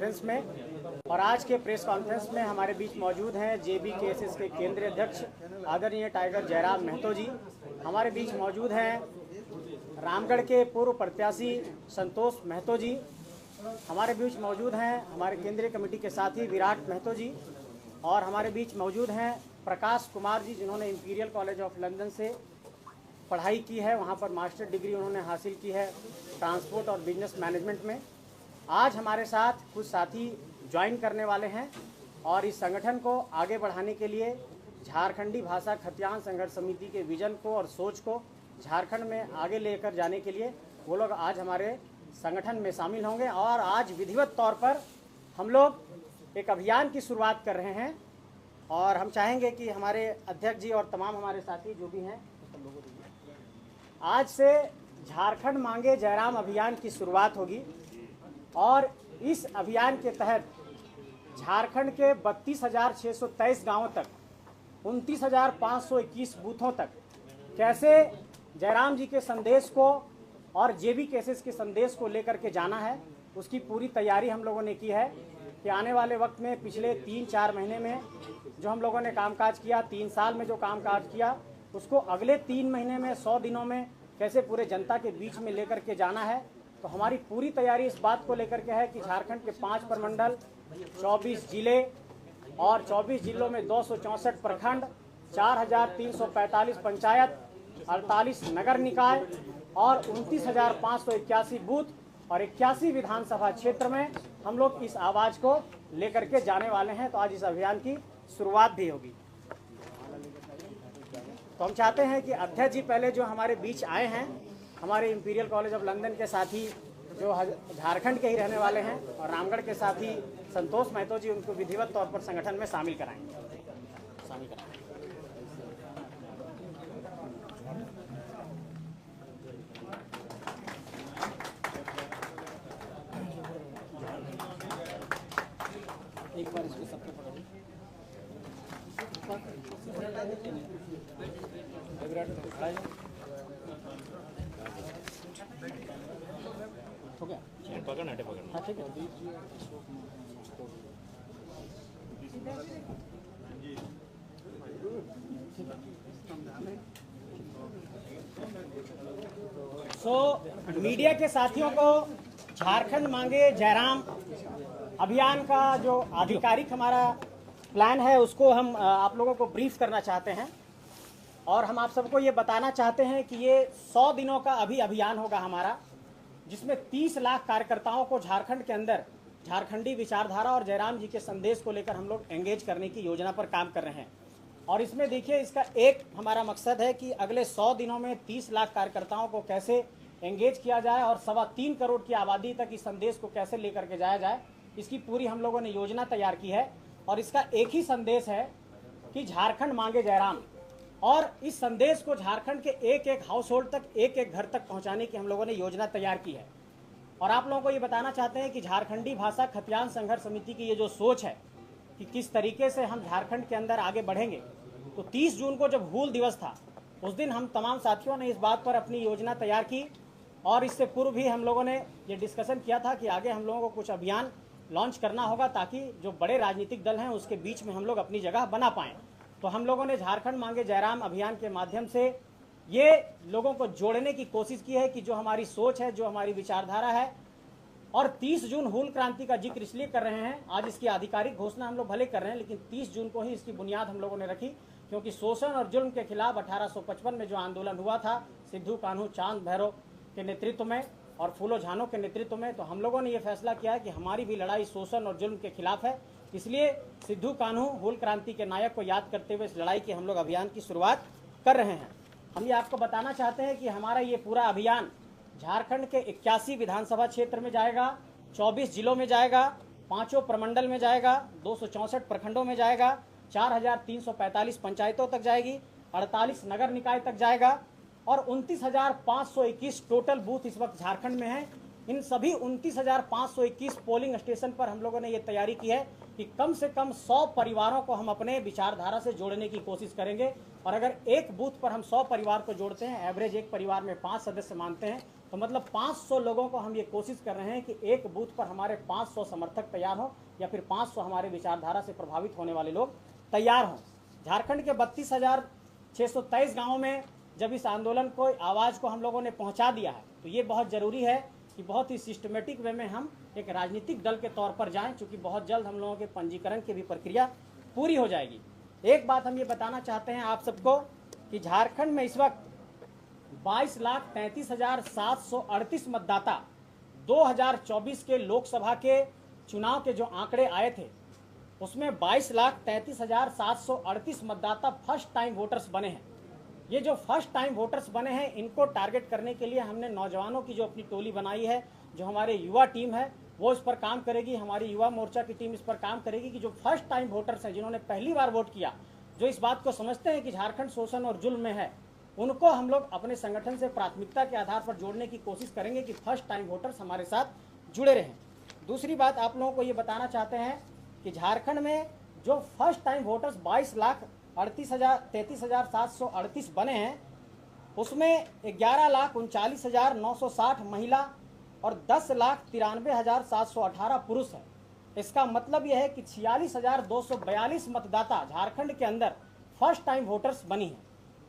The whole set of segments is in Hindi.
कॉन्फ्रेंस में। और आज के प्रेस कॉन्फ्रेंस में हमारे बीच मौजूद हैं JBKSS के केंद्रीय अध्यक्ष आदरणीय टाइगर जयराम महतो जी। हमारे बीच मौजूद हैं रामगढ़ के पूर्व प्रत्याशी संतोष महतो जी। हमारे बीच मौजूद हैं हमारे केंद्रीय कमेटी के साथी विराट महतो जी। और हमारे बीच मौजूद हैं प्रकाश कुमार जी, जिन्होंने इंपीरियल कॉलेज ऑफ लंदन से पढ़ाई की है, वहाँ पर मास्टर डिग्री उन्होंने हासिल की है ट्रांसपोर्ट और बिजनेस मैनेजमेंट में। आज हमारे साथ कुछ साथी ज्वाइन करने वाले हैं और इस संगठन को आगे बढ़ाने के लिए झारखंडी भाषा खतियान संघर्ष समिति के विजन को और सोच को झारखंड में आगे लेकर जाने के लिए वो लोग आज हमारे संगठन में शामिल होंगे। और आज विधिवत तौर पर हम लोग एक अभियान की शुरुआत कर रहे हैं और हम चाहेंगे कि हमारे अध्यक्ष जी और तमाम हमारे साथी जो भी हैं आज से झारखंड मांगे जयराम अभियान की शुरुआत होगी। और इस अभियान के तहत झारखंड के 32,623 गांवों तक 29,521 बूथों तक कैसे जयराम जी के संदेश को और JBKSS के संदेश को लेकर के जाना है, उसकी पूरी तैयारी हम लोगों ने की है कि आने वाले वक्त में पिछले 3-4 महीने में जो हम लोगों ने कामकाज किया, 3 साल में जो कामकाज किया, उसको अगले 3 महीने में 100 दिनों में कैसे पूरे जनता के बीच में लेकर के जाना है। तो हमारी पूरी तैयारी इस बात को लेकर के है कि झारखंड के 5 प्रमंडल, 24 जिले और 24 जिलों में 264 प्रखंड, 4,345 पंचायत, 48 नगर निकाय और 29,581 बूथ और 81 विधानसभा क्षेत्र में हम लोग इस आवाज़ को लेकर के जाने वाले हैं। तो आज इस अभियान की शुरुआत भी होगी। तो हम चाहते हैं कि अध्यक्ष जी पहले जो हमारे बीच आए हैं, हमारे इंपीरियल कॉलेज ऑफ लंदन के साथी जो झारखंड के ही रहने वाले हैं और रामगढ़ के साथी संतोष महतो जी, उनको विधिवत तौर पर संगठन में शामिल कराएंगे। एक बार इसको सबको पढ़ो। हो गया? पकड़ना है, पकड़ना। हाँ ठीक है। मीडिया के साथियों को झारखंड मांगे जयराम अभियान का जो आधिकारिक हमारा प्लान है उसको हम आप लोगों को ब्रीफ करना चाहते हैं। और हम आप सबको ये बताना चाहते हैं कि ये 100 दिनों का अभियान होगा हमारा, जिसमें 30 लाख कार्यकर्ताओं को झारखंड के अंदर झारखंडी विचारधारा और जयराम जी के संदेश को लेकर हम लोग एंगेज करने की योजना पर काम कर रहे हैं। और इसमें देखिए, इसका एक हमारा मकसद है कि अगले 100 दिनों में 30 लाख कार्यकर्ताओं को कैसे एंगेज किया जाए और 3.25 करोड़ की आबादी तक इस संदेश को कैसे लेकर के जाया जाए, इसकी पूरी हम लोगों ने योजना तैयार की है। और इसका एक ही संदेश है कि झारखंड मांगे जयराम। और इस संदेश को झारखंड के एक हाउस होल्ड तक, एक घर तक पहुंचाने की हम लोगों ने योजना तैयार की है। और आप लोगों को ये बताना चाहते हैं कि झारखंडी भाषा खतियान संघर्ष समिति की ये जो सोच है कि किस तरीके से हम झारखंड के अंदर आगे बढ़ेंगे, तो 30 जून को जब हूल दिवस था उस दिन हम तमाम साथियों ने इस बात पर अपनी योजना तैयार की। और इससे पूर्व भी हम लोगों ने ये डिस्कशन किया था कि आगे हम लोगों को कुछ अभियान लॉन्च करना होगा ताकि जो बड़े राजनीतिक दल हैं उसके बीच में हम लोग अपनी जगह बना पाएं। तो हम लोगों ने झारखंड मांगे जयराम अभियान के माध्यम से ये लोगों को जोड़ने की कोशिश की है कि जो हमारी सोच है, जो हमारी विचारधारा है। और 30 जून हूल क्रांति का जिक्र इसलिए कर रहे हैं, आज इसकी आधिकारिक घोषणा हम लोग भले कर रहे हैं, लेकिन 30 जून को ही इसकी बुनियाद हम लोगों ने रखी, क्योंकि शोषण और जुल्म के खिलाफ 1855 में जो आंदोलन हुआ था सिद्धू कान्हू चांद भैरव के नेतृत्व में और फूलो झानो के नेतृत्व में, तो हम लोगों ने ये फैसला किया है कि हमारी भी लड़ाई शोषण और जुल्म के खिलाफ है। इसलिए सिद्धू कान्हू हूल क्रांति के नायक को याद करते हुए इस लड़ाई की हम लोग अभियान की शुरुआत कर रहे हैं। हम ये आपको बताना चाहते हैं कि हमारा ये पूरा अभियान झारखंड के 81 विधानसभा क्षेत्र में जाएगा, 24 जिलों में जाएगा, 5 प्रमंडल में जाएगा, 264 प्रखंडों में जाएगा, 4,345 पंचायतों तक जाएगी, 48 नगर निकाय तक जाएगा और 29,521 टोटल बूथ इस वक्त झारखंड में हैं। इन सभी 29,521 पोलिंग स्टेशन पर हम लोगों ने ये तैयारी की है कि कम से कम 100 परिवारों को हम अपने विचारधारा से जोड़ने की कोशिश करेंगे। और अगर एक बूथ पर हम 100 परिवार को जोड़ते हैं, एवरेज एक परिवार में 5 सदस्य मानते हैं, तो मतलब 500 लोगों को हम ये कोशिश कर रहे हैं कि एक बूथ पर हमारे 500 समर्थक तैयार हों या फिर 500 हमारे विचारधारा से प्रभावित होने वाले लोग तैयार हों। झारखंड के 32,623 गाँवों में जब इस आंदोलन को आवाज़ को हम लोगों ने पहुंचा दिया है तो ये बहुत ज़रूरी है कि बहुत ही सिस्टमेटिक वे में हम एक राजनीतिक दल के तौर पर जाएं, चूँकि बहुत जल्द हम लोगों के पंजीकरण की भी प्रक्रिया पूरी हो जाएगी। एक बात हम ये बताना चाहते हैं आप सबको कि झारखंड में इस वक्त 22,33,738 मतदाता 2024 के लोकसभा के चुनाव के जो आंकड़े आए थे उसमें 22,33,738 मतदाता फर्स्ट टाइम वोटर्स बने हैं। ये जो फर्स्ट टाइम वोटर्स बने हैं इनको टारगेट करने के लिए हमने नौजवानों की जो अपनी टोली बनाई है, जो हमारे युवा टीम है वो इस पर काम करेगी, हमारी युवा मोर्चा की टीम इस पर काम करेगी कि जो फर्स्ट टाइम वोटर्स हैं, जिन्होंने पहली बार वोट किया, जो इस बात को समझते हैं कि झारखंड शोषण और जुल्म में है, उनको हम लोग अपने संगठन से प्राथमिकता के आधार पर जोड़ने की कोशिश करेंगे कि फर्स्ट टाइम वोटर्स हमारे साथ जुड़े रहें। दूसरी बात आप लोगों को ये बताना चाहते हैं कि झारखंड में जो फर्स्ट टाइम वोटर्स 22,33,738 बने हैं उसमें 11,39,960 महिला और 10,93,718 पुरुष है। इसका मतलब यह है कि 46,242 मतदाता झारखंड के अंदर फर्स्ट टाइम वोटर्स बनी है।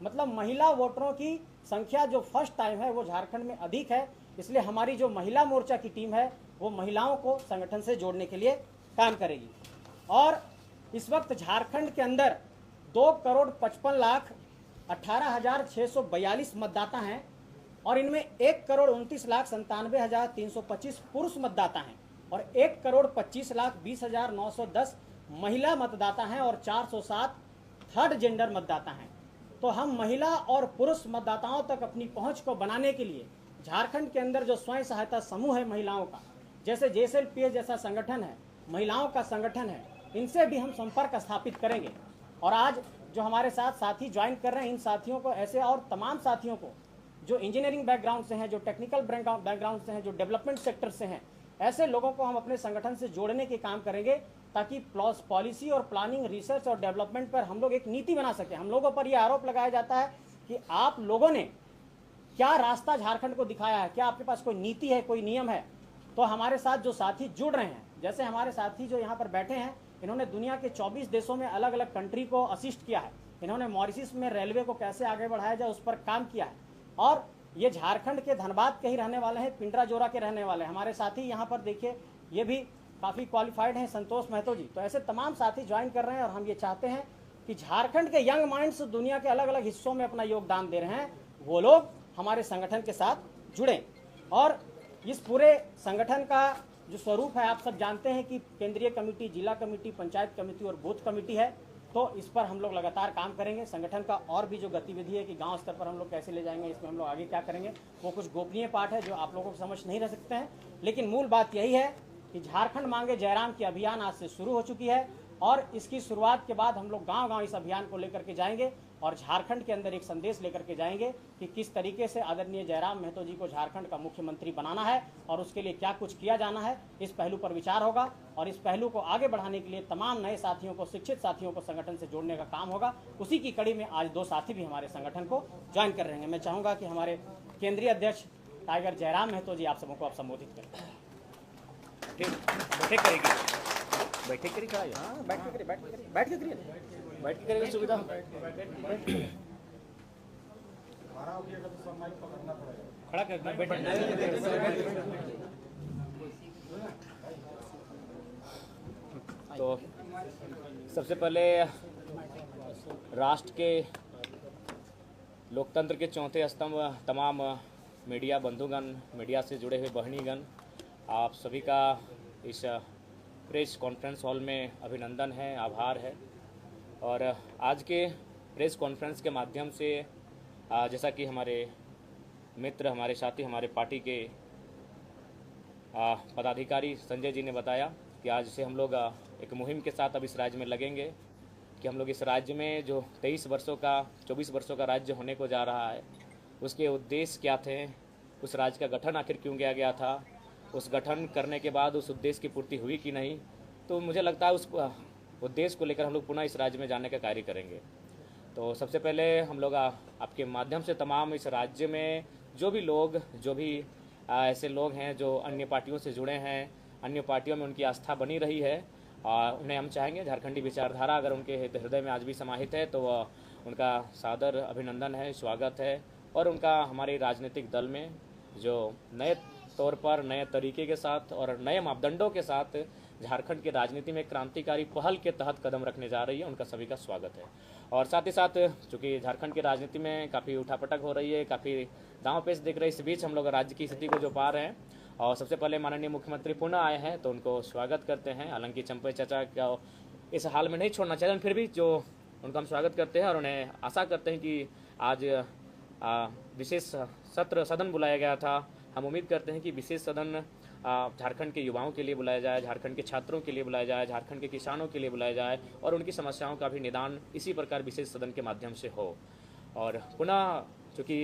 मतलब महिला वोटरों की संख्या जो फर्स्ट टाइम है वो झारखंड में अधिक है। इसलिए हमारी जो महिला मोर्चा की टीम है वो महिलाओं को संगठन से जोड़ने के लिए काम करेगी। और इस वक्त झारखंड के अंदर 2,55,18,642 मतदाता हैं और इनमें 1,29,97,325 पुरुष मतदाता हैं और 1,25,20,910 महिला मतदाता हैं और 407 थर्ड जेंडर मतदाता हैं। तो हम महिला और पुरुष मतदाताओं तक अपनी पहुंच को बनाने के लिए झारखंड के अंदर जो स्वयं सहायता समूह है महिलाओं का, जैसे JSLPS जैसा संगठन है, महिलाओं का संगठन है, इनसे भी हम संपर्क स्थापित करेंगे। और आज जो हमारे साथ साथी ज्वाइन कर रहे हैं, इन साथियों को ऐसे और तमाम साथियों को जो इंजीनियरिंग बैकग्राउंड से हैं, जो टेक्निकल बैकग्राउंड से हैं, जो डेवलपमेंट सेक्टर से हैं, ऐसे लोगों को हम अपने संगठन से जोड़ने के काम करेंगे ताकि पॉलिसी और प्लानिंग, रिसर्च और डेवलपमेंट पर हम लोग एक नीति बना सकें। हम लोगों पर यह आरोप लगाया जाता है कि आप लोगों ने क्या रास्ता झारखंड को दिखाया है, क्या आपके पास कोई नीति है, कोई नियम है। तो हमारे साथ जो साथी जुड़ रहे हैं, जैसे हमारे साथी जो यहाँ पर बैठे हैं, इन्होंने दुनिया के 24 देशों में अलग अलग कंट्री को असिस्ट किया है। इन्होंने मॉरिशस में रेलवे को कैसे आगे बढ़ाया जाए उस पर काम किया है। और ये झारखंड के धनबाद के ही रहने वाले हैं, पिंडरा जोरा के रहने वाले हैं। हमारे साथी यहाँ पर देखिए ये भी काफ़ी क्वालिफाइड हैं, संतोष महतो जी। तो ऐसे तमाम साथी ज्वाइन कर रहे हैं और हम ये चाहते हैं कि झारखंड के यंग माइंड्स दुनिया के अलग अलग हिस्सों में अपना योगदान दे रहे हैं, वो लोग हमारे संगठन के साथ जुड़ें। और इस पूरे संगठन का जो स्वरूप है आप सब जानते हैं कि केंद्रीय कमेटी, जिला कमेटी, पंचायत कमेटी और बूथ कमेटी है। तो इस पर हम लोग लगातार काम करेंगे। संगठन का और भी जो गतिविधि है कि गांव स्तर पर हम लोग कैसे ले जाएंगे, इसमें हम लोग आगे क्या करेंगे, वो कुछ गोपनीय पार्ट है जो आप लोगों को समझ नहीं रह सकते हैं। लेकिन मूल बात यही है कि झारखंड मांगे जयराम की अभियान आज से शुरू हो चुकी है और इसकी शुरुआत के बाद हम लोग गांव-गांव इस अभियान को लेकर के जाएंगे और झारखंड के अंदर एक संदेश लेकर के जाएंगे कि किस तरीके से आदरणीय जयराम महतो जी को झारखंड का मुख्यमंत्री बनाना है और उसके लिए क्या कुछ किया जाना है। इस पहलू पर विचार होगा और इस पहलू को आगे बढ़ाने के लिए तमाम नए साथियों को, शिक्षित साथियों को संगठन से जोड़ने का काम होगा। उसी की कड़ी में आज 2 साथी भी हमारे संगठन को ज्वाइन कर रहे हैं। मैं चाहूँगा कि हमारे केंद्रीय अध्यक्ष टाइगर जयराम महतो जी आप सबों को आप संबोधित करें। बैठे करेगी, बैठे करी खड़ा है। हाँ, बैठ के करिए, बैठ के करिए, बैठ के करेगा सुविधा। खड़ा करना, बैठे। तो सबसे पहले राष्ट्र के लोकतंत्र के चौथे स्तंभ तमाम मीडिया बंधुगण, मीडिया से जुड़े हुए बहनीगण, आप सभी का इस प्रेस कॉन्फ्रेंस हॉल में अभिनंदन है, आभार है। और आज के प्रेस कॉन्फ्रेंस के माध्यम से जैसा कि हमारे मित्र, हमारे साथी, हमारे पार्टी के पदाधिकारी संजय जी ने बताया कि आज से हम लोग एक मुहिम के साथ अब इस राज्य में लगेंगे कि हम लोग इस राज्य में जो 24 वर्षों का राज्य होने को जा रहा है, उसके उद्देश्य क्या थे, उस राज्य का गठन आखिर क्यों किया गया था, उस गठन करने के बाद उस उद्देश्य की पूर्ति हुई कि नहीं। तो मुझे लगता है उस उद्देश्य को लेकर हम लोग पुनः इस राज्य में जाने का कार्य करेंगे। तो सबसे पहले हम लोग आपके माध्यम से तमाम इस राज्य में जो भी ऐसे लोग हैं जो अन्य पार्टियों से जुड़े हैं, अन्य पार्टियों में उनकी आस्था बनी रही है, उन्हें हम चाहेंगे झारखंडी विचारधारा अगर उनके हृदय में आज भी समाहित है तो उनका सादर अभिनंदन है, स्वागत है। और उनका हमारे राजनीतिक दल में जो नए तौर पर, नए तरीके के साथ और नए मापदंडों के साथ झारखंड की राजनीति में क्रांतिकारी पहल के तहत कदम रखने जा रही है, उनका सभी का स्वागत है। और साथ ही साथ चूँकि झारखंड की राजनीति में काफ़ी उठापटक हो रही है, काफ़ी दांव पेच दिख रही है, इस बीच हम लोग राज्य की स्थिति को जो पा रहे हैं और सबसे पहले माननीय मुख्यमंत्री पुनः आए हैं तो उनको स्वागत करते हैं। हालांकि चंपई चाचा का इस हाल में नहीं छोड़ना चाहिए, फिर भी जो उनका हम स्वागत करते हैं और उन्हें आशा करते हैं कि आज विशेष सदन बुलाया गया था। हम उम्मीद करते हैं कि विशेष सदन झारखंड के युवाओं के लिए बुलाया जाए, झारखंड के छात्रों के लिए बुलाया जाए, झारखंड के किसानों के लिए बुलाया जाए और उनकी समस्याओं का भी निदान इसी प्रकार विशेष सदन के माध्यम से हो। और पुनः चूँकि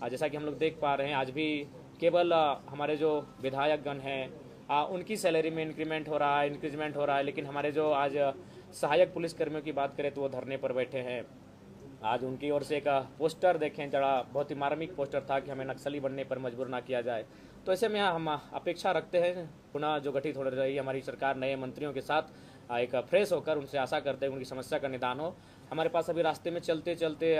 जैसा कि हम लोग देख पा रहे हैं आज भी केवल हमारे जो विधायकगण हैं उनकी सैलरी में इंक्रीमेंट हो रहा है, लेकिन हमारे जो आज सहायक पुलिसकर्मियों की बात करें तो वो धरने पर बैठे हैं। आज उनकी ओर से एक पोस्टर देखें, जरा बहुत ही मार्मिक पोस्टर था कि हमें नक्सली बनने पर मजबूर ना किया जाए। तो ऐसे में हम अपेक्षा रखते हैं पुनः जो गठित हो रही हमारी सरकार नए मंत्रियों के साथ एक फ्रेश होकर उनसे आशा करते हैं उनकी समस्या का निदान हो। हमारे पास अभी रास्ते में चलते चलते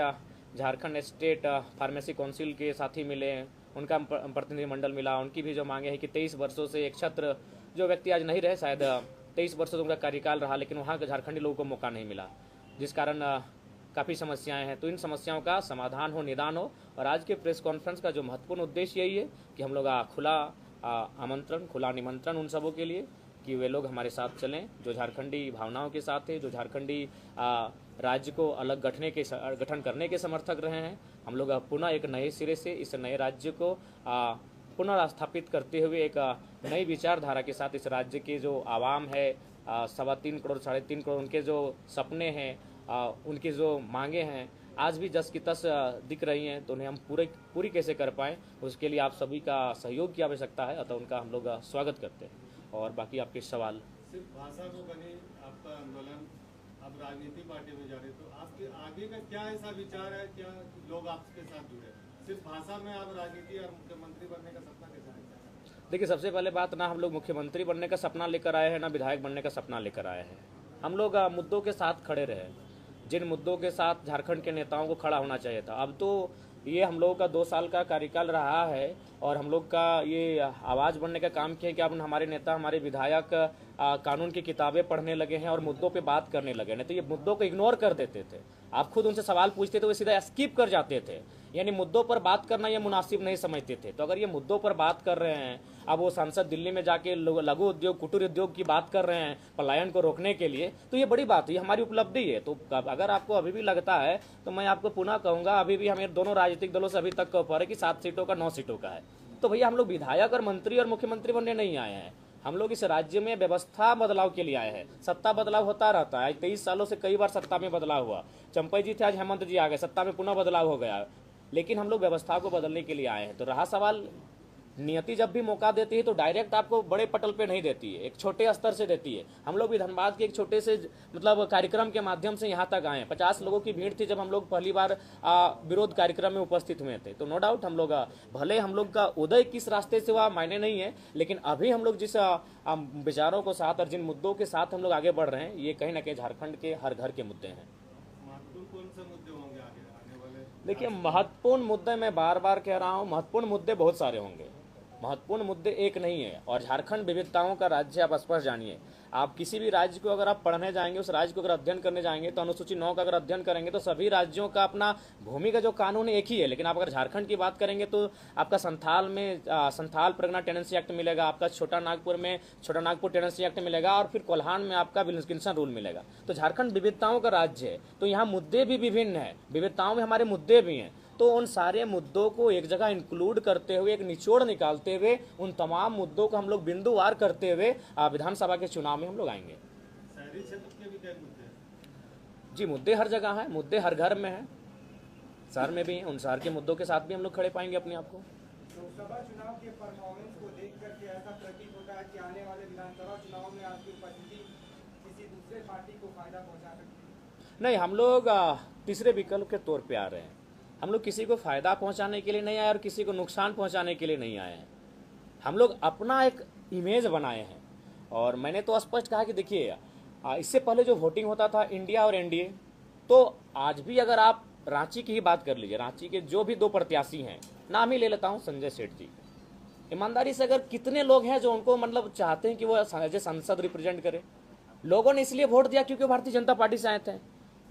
झारखंड स्टेट फार्मेसी काउंसिल के साथी मिले, उनका प्रतिनिधिमंडल मिला। उनकी भी जो मांगे है कि 23 वर्षों से एक छत्र जो व्यक्ति आज नहीं रहे, शायद 23 वर्षों से उनका कार्यकाल रहा, लेकिन वहाँ के झारखंडी लोगों को मौका नहीं मिला, जिस कारण काफ़ी समस्याएं हैं। तो इन समस्याओं का समाधान हो, निदान हो। और आज के प्रेस कॉन्फ्रेंस का जो महत्वपूर्ण उद्देश्य यही है कि हम लोग खुला आमंत्रण, खुला निमंत्रण उन सबों के लिए कि वे लोग हमारे साथ चलें जो झारखंडी भावनाओं के साथ है, जो झारखंडी राज्य को अलग गठन करने के समर्थक रहे हैं। हम लोग पुनः एक नए सिरे से इस नए राज्य को पुनर्स्थापित करते हुए एक नई विचारधारा के साथ इस राज्य के जो आवाम है 3.25 करोड़ 3.5 करोड़ उनके जो सपने हैं, उनकी जो मांगे हैं आज भी जस की तस दिख रही हैं, तो उन्हें हम पूरी कैसे कर पाएँ, उसके लिए आप सभी का सहयोग की आवश्यकता है। अतः उनका हम लोग स्वागत करते हैं। और बाकी आपके सवाल। सिर्फ भाषा को बनी आपका आंदोलन, आप राजनीति पार्टी में जा रहे, तो आपके आगे का क्या ऐसा विचार है, क्या लोग आपके साथ जुड़े? सिर्फ भाषा में आप राजनीति और मुख्यमंत्री बनने का सपना कैसा है? देखिए, सबसे पहले बात, ना हम लोग मुख्यमंत्री बनने का सपना लेकर आए हैं, ना विधायक बनने का सपना लेकर आए हैं। हम लोग मुद्दों के साथ खड़े रहे, जिन मुद्दों के साथ झारखंड के नेताओं को खड़ा होना चाहिए था। अब तो ये हम लोगों का 2 साल का कार्यकाल रहा है और हम लोग का ये आवाज़ बनने का काम किया है कि अब हमारे नेता, हमारे विधायक कानून की किताबें पढ़ने लगे हैं और मुद्दों पे बात करने लगे। नहीं तो ये मुद्दों को इग्नोर कर देते थे, आप खुद उनसे सवाल पूछते तो वे सीधा स्किप कर जाते थे, यानी मुद्दों पर बात करना ये मुनासिब नहीं समझते थे। तो अगर ये मुद्दों पर बात कर रहे हैं, अब वो सांसद दिल्ली में जाके लघु उद्योग, कुटीर उद्योग की बात कर रहे हैं पलायन को रोकने के लिए, तो ये बड़ी बात है, ये हमारी उपलब्धि है। तो अगर आपको अभी भी लगता है तो मैं आपको पुनः कहूँगा, अभी भी हमें दोनों राजनीतिक दलों से अभी तक का ऑफर है कि 7 सीटों का 9 सीटों का है। तो भैया हम लोग विधायक और मंत्री और मुख्यमंत्री बनने नहीं आए हैं, हम लोग इस राज्य में व्यवस्था बदलाव के लिए आए हैं। सत्ता बदलाव होता रहता है, 23 सालों से कई बार सत्ता में बदलाव हुआ। चंपई जी थे, आज हेमंत जी आ गए, सत्ता में पुनः बदलाव हो गया, लेकिन हम लोग व्यवस्था को बदलने के लिए आए हैं। तो रहा सवाल, नियति जब भी मौका देती है तो डायरेक्ट आपको बड़े पटल पे नहीं देती है, एक छोटे स्तर से देती है। हम लोग भी धनबाद के एक छोटे से कार्यक्रम के माध्यम से यहाँ तक आए। 50 लोगों की भीड़ थी जब हम लोग पहली बार विरोध कार्यक्रम में उपस्थित हुए थे। तो नो डाउट हम लोग भले हम लोग का उदय किस रास्ते से हुआ मायने नहीं है, लेकिन अभी हम लोग जिस विचारों को साथ और जिन मुद्दों के साथ हम लोग आगे बढ़ रहे हैं, ये कहीं ना कहीं झारखंड के हर घर के मुद्दे हैं। कौन से मुद्दे होंगे आने वाले? देखिए, महत्वपूर्ण मुद्दे, मैं बार बार कह रहा हूँ, महत्वपूर्ण मुद्दे बहुत सारे होंगे, महत्वपूर्ण मुद्दे एक नहीं है। और झारखंड विविधताओं का राज्य, आप स्पष्ट जानिए। आप किसी भी राज्य को अगर आप पढ़ने जाएंगे, उस राज्य को अगर अध्ययन करने जाएंगे, तो अनुसूची 9 का अगर अध्ययन करेंगे तो सभी राज्यों का अपना भूमि का जो कानून है एक ही है। लेकिन आप अगर झारखंड की बात करेंगे तो आपका संथाल में संथाल परगना टेनेंसी एक्ट मिलेगा, आपका छोटा नागपुर में छोटा नागपुर टेनेंसी एक्ट मिलेगा, और फिर कोल्हान में आपका विल्किंसन रूल मिलेगा। तो झारखंड विविधताओं का राज्य है, तो यहाँ मुद्दे भी विभिन्न है, विविधताओं में हमारे मुद्दे भी हैं। तो उन सारे मुद्दों को एक जगह इंक्लूड करते हुए, एक निचोड़ निकालते हुए, उन तमाम मुद्दों को हम लोग बिंदुवार करते हुए विधानसभा के चुनाव में हम लोग आएंगे। शहरी क्षेत्र के भी कई मुद्दे हैं। जी, मुद्दे हर जगह हैं, मुद्दे हर घर में हैं, शहर में भी हैं। उन शहर के मुद्दों के साथ भी हम लोग खड़े पाएंगे अपने आप को। लोकसभा चुनाव के परफॉर्मेंस को देख करके ऐसा प्रतीत होता है कि आने वाले विधानसभा चुनाव में आपकी उपस्थिति किसी दूसरे पार्टी को फायदा पहुंचा सकती है? नहीं, हम लोग तीसरे विकल्प के तौर पे आ रहे हैं। हम लोग किसी को फ़ायदा पहुंचाने के लिए नहीं आए और किसी को नुकसान पहुंचाने के लिए नहीं आए हैं। हम लोग अपना एक इमेज बनाए हैं। और मैंने तो स्पष्ट कहा कि देखिए, इससे पहले जो वोटिंग होता था इंडिया और एनडीए, तो आज भी अगर आप रांची की ही बात कर लीजिए, रांची के जो भी 2 प्रत्याशी हैं, नाम ही ले लेता हूं, संजय सेठ जी, ईमानदारी से अगर कितने लोग हैं जो उनको मतलब चाहते हैं कि वो एज ए सांसद रिप्रेजेंट करे। लोगों ने इसलिए वोट दिया क्योंकि भारतीय जनता पार्टी से आए थे।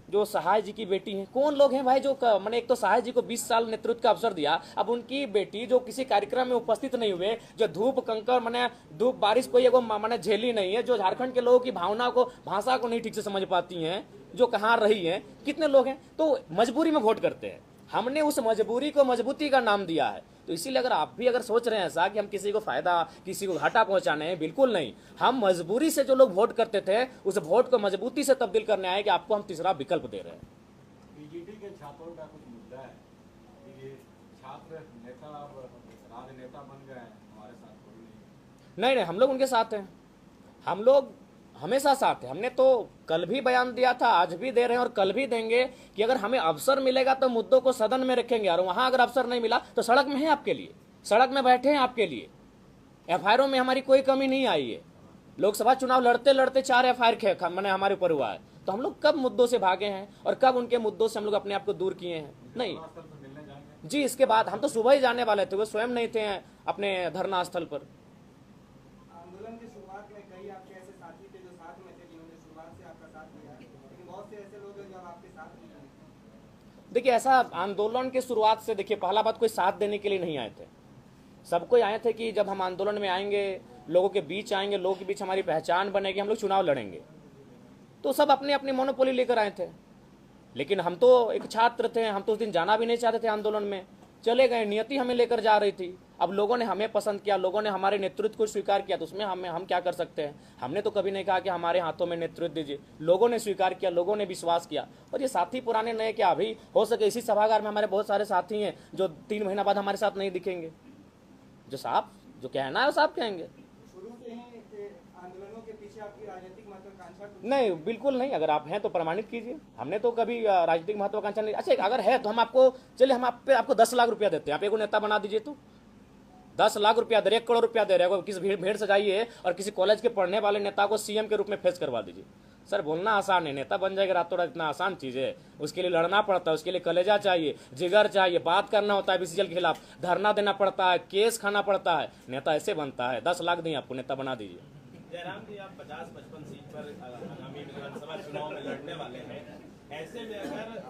जो सहाय जी की बेटी हैं, कौन लोग हैं भाई जो मैंने, एक तो सहाय जी को 20 साल नेतृत्व का अवसर दिया, अब उनकी बेटी जो किसी कार्यक्रम में उपस्थित नहीं हुए, जो धूप कंकर मैंने धूप बारिश कोई एगो मैंने झेली नहीं है, जो झारखंड के लोगों की भावना को, भाषा को नहीं ठीक से समझ पाती हैं, जो कहाँ रही हैं, कितने लोग हैं, तो मजबूरी में वोट करते हैं। हमने उस मजबूरी को मजबूती का नाम दिया है। तो इसीलिए अगर आप भी अगर सोच रहे हैं ऐसा कि हम किसी को फायदा, किसी को घाटा पहुंचाने हैं, बिल्कुल नहीं। हम मजबूरी से जो लोग वोट करते थे, उस वोट को मजबूती से तब्दील करने आए कि आपको हम तीसरा विकल्प दे रहे हैं। बीजेपी के छात्रों का कुछ मुद्दा है कि ये छात्र नेता अब राजनेता बन गए हैं, हमारे साथ कोई नहीं। नहीं, हम लोग उनके साथ हैं। हम लोग हमेशा साथ हैं। हमने तो कल भी बयान दिया था, आज भी दे रहे हैं और कल भी देंगे कि अगर हमें अवसर मिलेगा तो मुद्दों को सदन में रखेंगे, और वहां अगर अवसर नहीं मिला तो सड़क में है आपके लिए, सड़क में बैठे हैं आपके लिए। एफआईआर में हमारी कोई कमी नहीं आई है। लोकसभा चुनाव लड़ते लड़ते 4 एफआईआर मैंने हमारे ऊपर हुआ है। तो हम लोग कब मुद्दों से भागे हैं और कब उनके मुद्दों से हम लोग अपने आप को दूर किए हैं? नहीं जी, इसके बाद हम तो सुबह ही जाने वाले थे, वो स्वयं नहीं थे अपने धरना स्थल पर। आंदोलन की शुरुआत में कई आपके ऐसे साथी थे जो साथ में थे, जिन्होंने शुरुआत से आपका साथ दिया, लेकिन बहुत से ऐसे लोग हैं जो आपके साथ नहीं हैं। देखिए, ऐसा आंदोलन की शुरुआत से, देखिए पहला बात, कोई साथ देने के लिए नहीं आए थे। सबको आए थे कि जब हम आंदोलन में आएंगे, लोगों के बीच आएंगे, लोगों के बीच हमारी पहचान बनेगी, हम लोग चुनाव लड़ेंगे। तो सब अपने अपनी मोनोपोली लेकर आए थे। लेकिन हम तो एक छात्र थे, हम तो उस दिन जाना भी नहीं चाहते थे आंदोलन में, चले गए। नियति हमें लेकर जा रही थी। अब लोगों ने हमें पसंद किया, लोगों ने हमारे नेतृत्व को स्वीकार किया, तो उसमें हम क्या कर सकते हैं? हमने तो कभी नहीं कहा कि हमारे हाथों में नेतृत्व दीजिए। लोगों ने स्वीकार किया, लोगों ने विश्वास किया। और ये साथी पुराने नए क्या, अभी हो सके इसी सभागार में हमारे बहुत सारे साथी हैं जो 3 महीना बाद हमारे साथ नहीं दिखेंगे। जो साहब जो कहना है वो साहब कहेंगे। शुरू से ही आंदोलनों के पीछे आपकी राजनीतिक महत्वाकांक्षा नहीं, बिल्कुल नहीं। अगर आप हैं तो प्रमाणित कीजिए। हमने तो कभी राजनीतिक महत्वाकांक्षा नहीं। अच्छा, अगर है तो हम आपको, चलिए हम आपको 10 लाख रुपया देते हैं, आप एक नेता बना दीजिए। तो 10 लाख रुपया दे रहे, 1 करोड़ रुपया दे रहे, किसी भीड़ से जाइए और किसी कॉलेज के पढ़ने वाले नेता को सीएम के रूप में फेस करवा दीजिए। सर, बोलना आसान है, नेता बन जाएगा रातों रात, इतना आसान चीज है? उसके लिए लड़ना पड़ता है, उसके लिए कलेजा चाहिए, जिगर चाहिए, बात करना होता है बीसीसीएल के खिलाफ, धरना देना पड़ता है, केस खाना पड़ता है। नेता ऐसे बनता है? 10 लाख दें आपको, नेता बना दीजिए। जयराम जी, आप 50-55 सीट पर आगामी विधानसभा चुनाव में लड़ने वाले हैं। ऐसे में अगर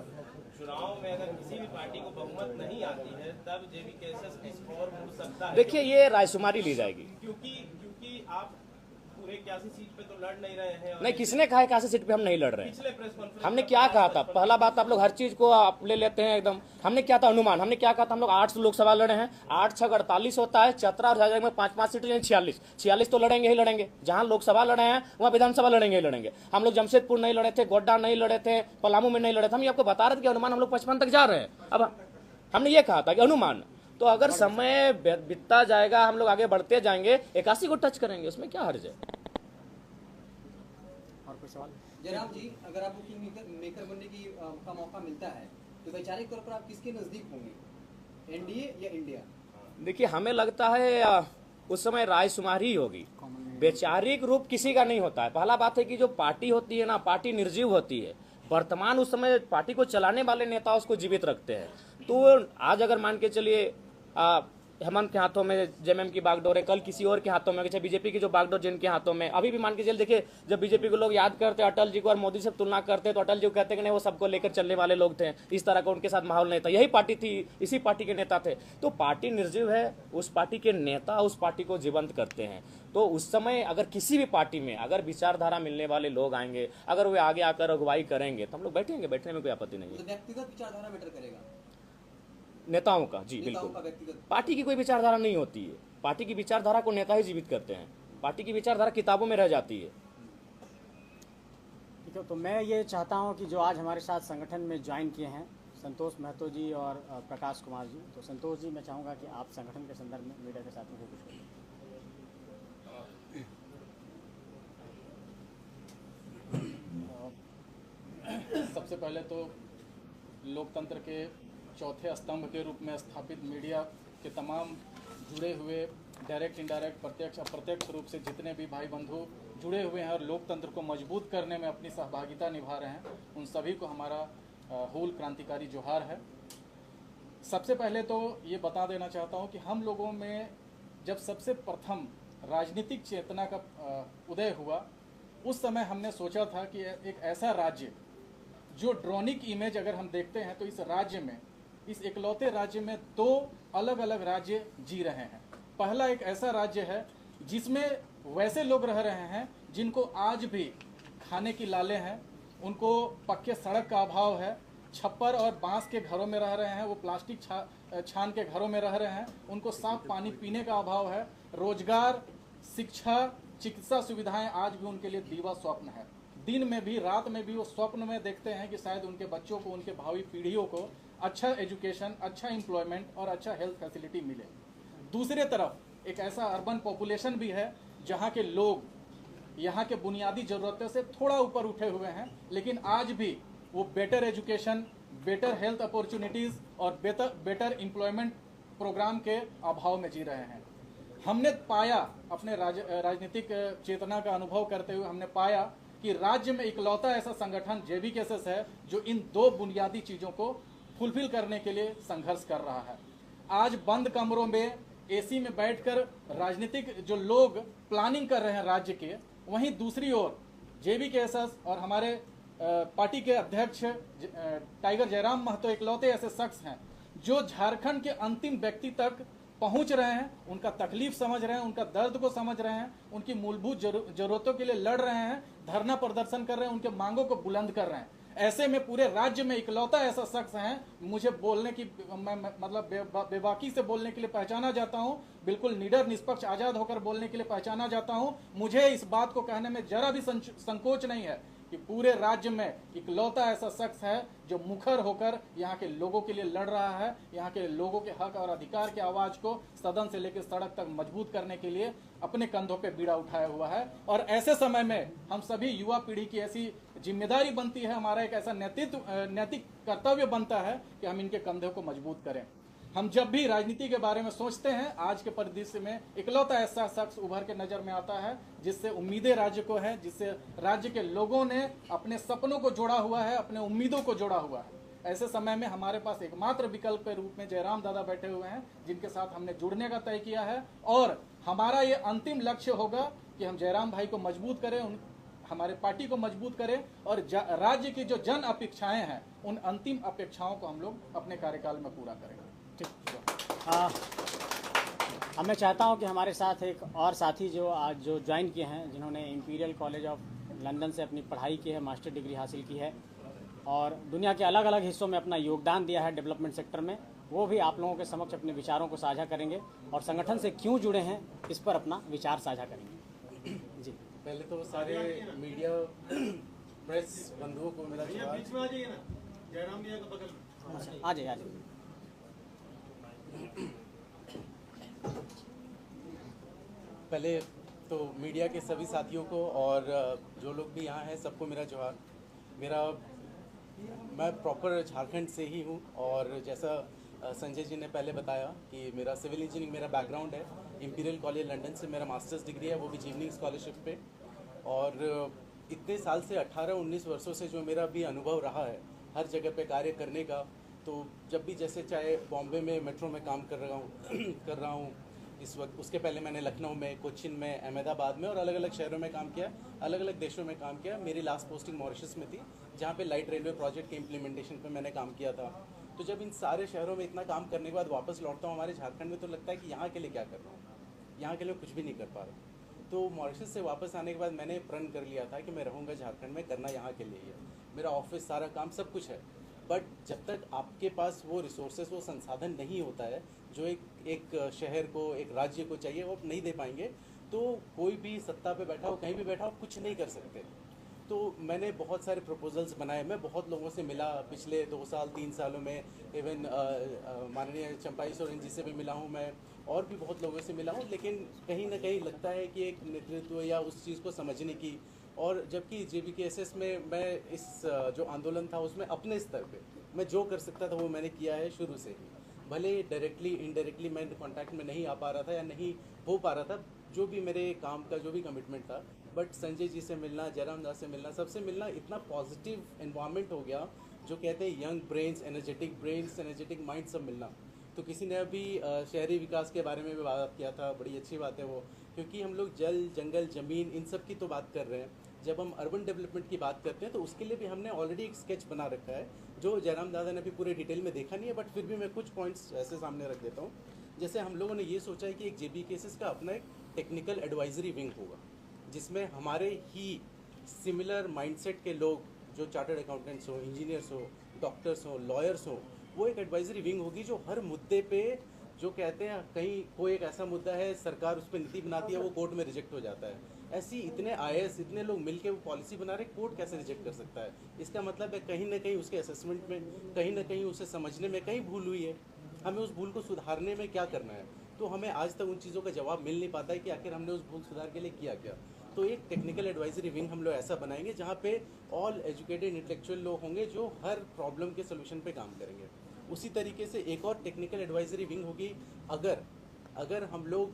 चुनाव में अगर किसी भी पार्टी को बहुमत नहीं आती है, तब जेबी केसेस किस और मुड़ सकता है? देखिए, ये रायशुमारी ली जाएगी, क्योंकि आप पूरे 81 सीट पे तो लड़ नहीं रहे हैं। नहीं, किसने कहा 81 सीट पे हम नहीं लड़ रहे हैं? पिछले प्रेस कॉन्फ्रेंस हमने क्या कहा था? पहला बात, आप लोग हर चीज को आप ले लेते हैं एकदम। हमने क्या था अनुमान? हमने क्या कहा था? हम लोग 8 लोकसभा लड़े हैं, 8 6 48 होता है, चतरा और झारखंड में 5-5 सीटें, यानी 46 तो लड़ेंगे ही लड़ेंगे। जहां लोकसभा लड़े हैं वहां विधानसभा लड़ेंगे ही लड़ेंगे। हम लोग जमशेदपुर नहीं लड़े थे, गोड्डा नहीं लड़े थे, पलामू में नहीं लड़े थे। हम ये आपको बता रहे थे कि अनुमान हम लोग 55 तक जा रहे हैं। अब हमने ये कहा था कि अनुमान, तो अगर समय बीतता जाएगा, हम लोग आगे बढ़ते जाएंगे, 81 को टच करेंगे, उसमें क्या हर्ज है? जयराम जी, अगर आपको किंग मेकर बनने का मौका मिलता है तो वैचारिक तौर पर आप किसके नजदीक होंगे, एनडीए या इंडिया? देखिए, हमें लगता है उस समय रायशुमारी ही होगी। वैचारिक रूप किसी का नहीं होता है। पहला बात है कि जो पार्टी होती है ना, पार्टी निर्जीव होती है। वर्तमान उस समय पार्टी को चलाने वाले नेता उसको जीवित रखते हैं। तो आज अगर मान के चलिए हेमंत के हाथों में जेएमएम की बागडोर है, कल किसी और के हाथों में, अच्छा बीजेपी की जो बागडोर जिनके हाथों में, अभी भी मान के चलिए, देखिए जब बीजेपी को लोग याद करते अटल जी को और मोदी से तुलना करते, तो अटल जी को कहते कि नहीं वो सबको लेकर चलने वाले लोग थे, इस तरह का उनके साथ माहौल नहीं था। यही पार्टी थी, इसी पार्टी के नेता थे। तो पार्टी निर्जीव है, उस पार्टी के नेता उस पार्टी को जीवंत करते हैं। तो उस समय अगर किसी भी पार्टी में अगर विचारधारा मिलने वाले लोग आएंगे, अगर वे आगे आकर अगुवाई करेंगे, तो हम लोग बैठेंगे, बैठने में कोई आपत्ति नहीं है। व्यक्तिगत विचारधारा मैटर करेगा नेताओं का? जी बिल्कुल। पार्टी की कोई विचारधारा नहीं होती है। पार्टी की विचारधारा को नेता ही जीवित करते हैं। पार्टी की विचारधारा किताबों में रह जाती है। ठीक है, तो मैं ये चाहता हूँ कि जो आज हमारे साथ संगठन में ज्वाइन किए हैं, संतोष महतो जी और प्रकाश कुमार जी, तो संतोष जी, मैं चाहूँगा कि आप संगठन के संदर्भ में मीडिया के साथ में कुछ करें। सबसे पहले तो लोकतंत्र के चौथे स्तंभ के रूप में स्थापित मीडिया के तमाम जुड़े हुए डायरेक्ट इंडायरेक्ट प्रत्यक्ष अप्रत्यक्ष रूप से जितने भी भाई बंधु जुड़े हुए हैं और लोकतंत्र को मजबूत करने में अपनी सहभागिता निभा रहे हैं, उन सभी को हमारा हूल क्रांतिकारी जोहार है। सबसे पहले तो ये बता देना चाहता हूँ कि हम लोगों में जब सबसे प्रथम राजनीतिक चेतना का उदय हुआ, उस समय हमने सोचा था कि एक ऐसा राज्य जो ड्रोनिक इमेज अगर हम देखते हैं तो इस राज्य में, इस इकलौते राज्य में दो अलग अलग राज्य जी रहे हैं। पहला एक ऐसा राज्य है जिसमें वैसे लोग रह रहे हैं जिनको आज भी खाने की लाले हैं, उनको पक्के सड़क का अभाव है, छप्पर और बांस के घरों में रह रहे हैं, वो प्लास्टिक छान के घरों में रह रहे हैं, उनको साफ पानी पीने का अभाव है, रोजगार, शिक्षा, चिकित्सा सुविधाएं आज भी उनके लिए दीवा स्वप्न है। दिन में भी रात में भी वो स्वप्न में देखते हैं कि शायद उनके बच्चों को, उनके भावी पीढ़ियों को अच्छा एजुकेशन, अच्छा एम्प्लॉयमेंट और अच्छा हेल्थ फैसिलिटी मिले। दूसरे तरफ एक ऐसा अर्बन पॉपुलेशन भी है जहाँ के लोग यहाँ के बुनियादी ज़रूरतों से थोड़ा ऊपर उठे हुए हैं, लेकिन आज भी वो better education, better health opportunities और बेटर एम्प्लॉयमेंट प्रोग्राम के अभाव में जी रहे हैं। हमने पाया, अपने राजनीतिक चेतना का अनुभव करते हुए हमने पाया कि राज्य में इकलौता ऐसा संगठन JVKSS है जो इन दो बुनियादी चीज़ों को फुलफिल करने के लिए संघर्ष कर रहा है। आज बंद कमरों में AC में बैठकर राजनीतिक जो लोग प्लानिंग कर रहे हैं राज्य के, वहीं दूसरी ओर JVKSS और हमारे पार्टी के अध्यक्ष टाइगर जयराम महतो इकलौते ऐसे शख्स हैं जो झारखंड के अंतिम व्यक्ति तक पहुंच रहे हैं, उनका तकलीफ समझ रहे हैं, उनका दर्द को समझ रहे हैं, उनकी मूलभूत जरूरतों के लिए लड़ रहे हैं, धरना प्रदर्शन कर रहे हैं, उनके मांगों को बुलंद कर रहे हैं। ऐसे में पूरे राज्य में इकलौता ऐसा शख्स है, मुझे बोलने की मतलब बेबाकी से बोलने के लिए पहचाना जाता हूं, बिल्कुल निडर, निष्पक्ष, आजाद होकर बोलने के लिए पहचाना जाता हूं। मुझे इस बात को कहने में जरा भी संकोच नहीं है कि पूरे राज्य में इकलौता ऐसा शख्स है जो मुखर होकर यहाँ के लोगों के लिए लड़ रहा है, यहाँ के लोगों के हक और अधिकार की आवाज को सदन से लेकर सड़क तक मजबूत करने के लिए अपने कंधों पे बीड़ा उठाया हुआ है। और ऐसे समय में हम सभी युवा पीढ़ी की ऐसी जिम्मेदारी बनती है, हमारा एक ऐसा नैतिक कर्तव्य बनता है कि हम इनके कंधों को मजबूत करें। हम जब भी राजनीति के बारे में सोचते हैं, आज के परिदृश्य में इकलौता ऐसा शख्स उभर के नजर में आता है जिससे उम्मीदें राज्य को है, जिससे राज्य के लोगों ने अपने सपनों को जोड़ा हुआ है, अपने उम्मीदों को जोड़ा हुआ है। ऐसे समय में हमारे पास एकमात्र विकल्प के रूप में जयराम दादा बैठे हुए हैं, जिनके साथ हमने जुड़ने का तय किया है। और हमारा ये अंतिम लक्ष्य होगा कि हम जयराम भाई को मजबूत करें, हमारे पार्टी को मजबूत करें और राज्य की जो जन अपेक्षाएं हैं, उन अंतिम अपेक्षाओं को हम लोग अपने कार्यकाल में पूरा करेंगे। अब मैं चाहता हूं कि हमारे साथ एक और साथी जो आज जो ज्वाइन किए हैं, जिन्होंने इंपीरियल कॉलेज ऑफ लंदन से अपनी पढ़ाई की है, मास्टर डिग्री हासिल की है और दुनिया के अलग अलग हिस्सों में अपना योगदान दिया है डेवलपमेंट सेक्टर में, वो भी आप लोगों के समक्ष अपने विचारों को साझा करेंगे और संगठन से क्यों जुड़े हैं इस पर अपना विचार साझा करेंगे। जी, पहले तो सारे मीडिया प्रेस बंधुओं को मेरा बीच में आ जाइए ना, जयराम भैया के बगल में आ जाइए। पहले तो मीडिया के सभी साथियों को और जो लोग भी यहाँ हैं सबको मेरा जोहार। मैं प्रॉपर झारखंड से ही हूँ और जैसा संजय जी ने पहले बताया कि मेरा सिविल इंजीनियरिंग मेरा बैकग्राउंड है। इंपीरियल कॉलेज लंदन से मेरा मास्टर्स डिग्री है, वो भी जीवनिंग स्कॉलरशिप पे। और इतने साल से 18-19 वर्षों से जो मेरा भी अनुभव रहा है हर जगह पे कार्य करने का, तो जब भी जैसे चाहे बॉम्बे में मेट्रो में काम कर रहा हूँ इस वक्त, उसके पहले मैंने लखनऊ में, कोचिन में, अहमदाबाद में और अलग अलग शहरों में काम किया, अलग अलग देशों में काम किया। मेरी लास्ट पोस्टिंग मॉरिशस में थी, जहाँ पे लाइट रेलवे प्रोजेक्ट के इम्प्लीमेंटेशन पे मैंने काम किया था। तो जब इन सारे शहरों में इतना काम करने के बाद वापस लौटता हूँ हमारे झारखंड में, तो लगता है कि यहाँ के लिए क्या कर रहा हूँ, यहाँ के लिए कुछ भी नहीं कर पा रहा। तो मॉरिशस से वापस आने के बाद मैंने प्रण कर लिया था कि मैं रहूँगा झारखंड में, करना यहाँ के लिए ही है। मेरा ऑफिस, सारा काम, सब कुछ है, बट जब तक आपके पास वो रिसोर्सेज, वो संसाधन नहीं होता है जो एक शहर को, एक राज्य को चाहिए, वो आप नहीं दे पाएंगे। तो कोई भी सत्ता पे बैठा हो, कहीं भी बैठा हो, कुछ नहीं कर सकते। तो मैंने बहुत सारे प्रपोजल्स बनाए, मैं बहुत लोगों से मिला पिछले 2 साल 3 सालों में। इवन माननीय चंपाई सोरेन जी से भी मिला हूँ मैं, और भी बहुत लोगों से मिला हूँ। लेकिन कहीं ना कहीं लगता है कि एक नेतृत्व या उस चीज़ को समझने की, और जबकि JVKSS में मैं इस जो आंदोलन था उसमें अपने स्तर पे मैं जो कर सकता था वो मैंने किया है शुरू से ही। भले डायरेक्टली इनडायरेक्टली मैं कांटेक्ट में नहीं आ पा रहा था या नहीं हो पा रहा था, जो भी मेरे काम का जो भी कमिटमेंट था, बट संजय जी से मिलना, जयराम दास से मिलना, सबसे मिलना, इतना पॉजिटिव एनवायरनमेंट हो गया। जो कहते हैं यंग ब्रेन्स, एनर्जेटिक माइंड, सब मिलना। तो किसी ने अभी शहरी विकास के बारे में भी बात किया था, बड़ी अच्छी बात है वो, क्योंकि हम लोग जल, जंगल, ज़मीन, इन सब की तो बात कर रहे हैं। जब हम अर्बन डेवलपमेंट की बात करते हैं तो उसके लिए भी हमने ऑलरेडी एक स्केच बना रखा है, जो जयराम दादा ने भी पूरे डिटेल में देखा नहीं है, बट फिर भी मैं कुछ पॉइंट्स ऐसे सामने रख देता हूँ। जैसे हम लोगों ने ये सोचा है कि एक JBKSS का अपना एक टेक्निकल एडवाइजरी विंग होगा, जिसमें हमारे ही सिमिलर माइंडसेट के लोग, जो चार्टर्ड अकाउंटेंट्स हो, इंजीनियर्स हो, डॉक्टर्स हो, लॉयर्स हो, वो एक एडवाइजरी विंग होगी जो हर मुद्दे पे, जो कहते हैं कहीं कोई एक ऐसा मुद्दा है सरकार उस पर नीति बनाती है, वो कोर्ट में रिजेक्ट हो जाता है, ऐसी इतने IAS, इतने लोग मिलके वो पॉलिसी बना रहे, कोर्ट कैसे रिजेक्ट कर सकता है? इसका मतलब है कहीं ना कहीं उसके असेसमेंट में, कहीं ना कहीं उसे समझने में कहीं भूल हुई है। हमें उस भूल को सुधारने में क्या करना है? तो हमें आज तक उन चीज़ों का जवाब मिल नहीं पाता है कि आखिर हमने उस भूल सुधार के लिए किया क्या। तो एक टेक्निकल एडवाइजरी विंग हम लोग ऐसा बनाएंगे जहाँ पे ऑल एजुकेटेड इंटेलेक्चुअल लोग होंगे जो हर प्रॉब्लम के सोल्यूशन पे काम करेंगे। उसी तरीके से एक और टेक्निकल एडवाइजरी विंग होगी, अगर हम लोग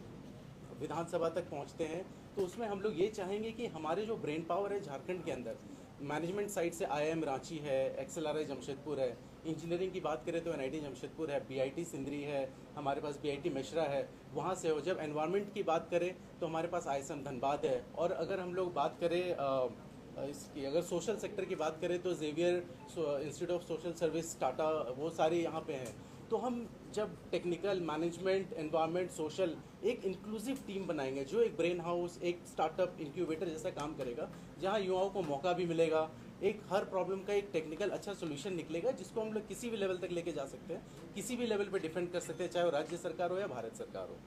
विधानसभा तक पहुँचते हैं तो उसमें हम लोग ये चाहेंगे कि हमारे जो ब्रेन पावर है झारखंड के अंदर, मैनेजमेंट साइड से IIM रांची है, XLRI जमशेदपुर है, इंजीनियरिंग की बात करें तो NIT जमशेदपुर है, BIT सिंदरी है, हमारे पास BIT मिश्रा है, वहाँ से हो। जब एनवायरनमेंट की बात करें तो हमारे पास ISM धनबाद है, और अगर हम लोग बात करें इसकी, अगर सोशल सेक्टर की बात करें तो Xavier Institute of Social Service, Tata, वो सारे यहाँ पे हैं। तो हम जब टेक्निकल, मैनेजमेंट, एनवायरनमेंट, सोशल, एक इंक्लूसिव टीम बनाएंगे जो एक ब्रेन हाउस, एक स्टार्टअप इंक्यूबेटर जैसा काम करेगा, जहाँ युवाओं को मौका भी मिलेगा, एक हर प्रॉब्लम का एक टेक्निकल अच्छा सोल्यूशन निकलेगा, जिसको हम लोग किसी भी लेवल तक लेके जा सकते हैं, किसी भी लेवल पे डिफेंड कर सकते हैं, चाहे वो राज्य सरकार हो या भारत सरकार हो।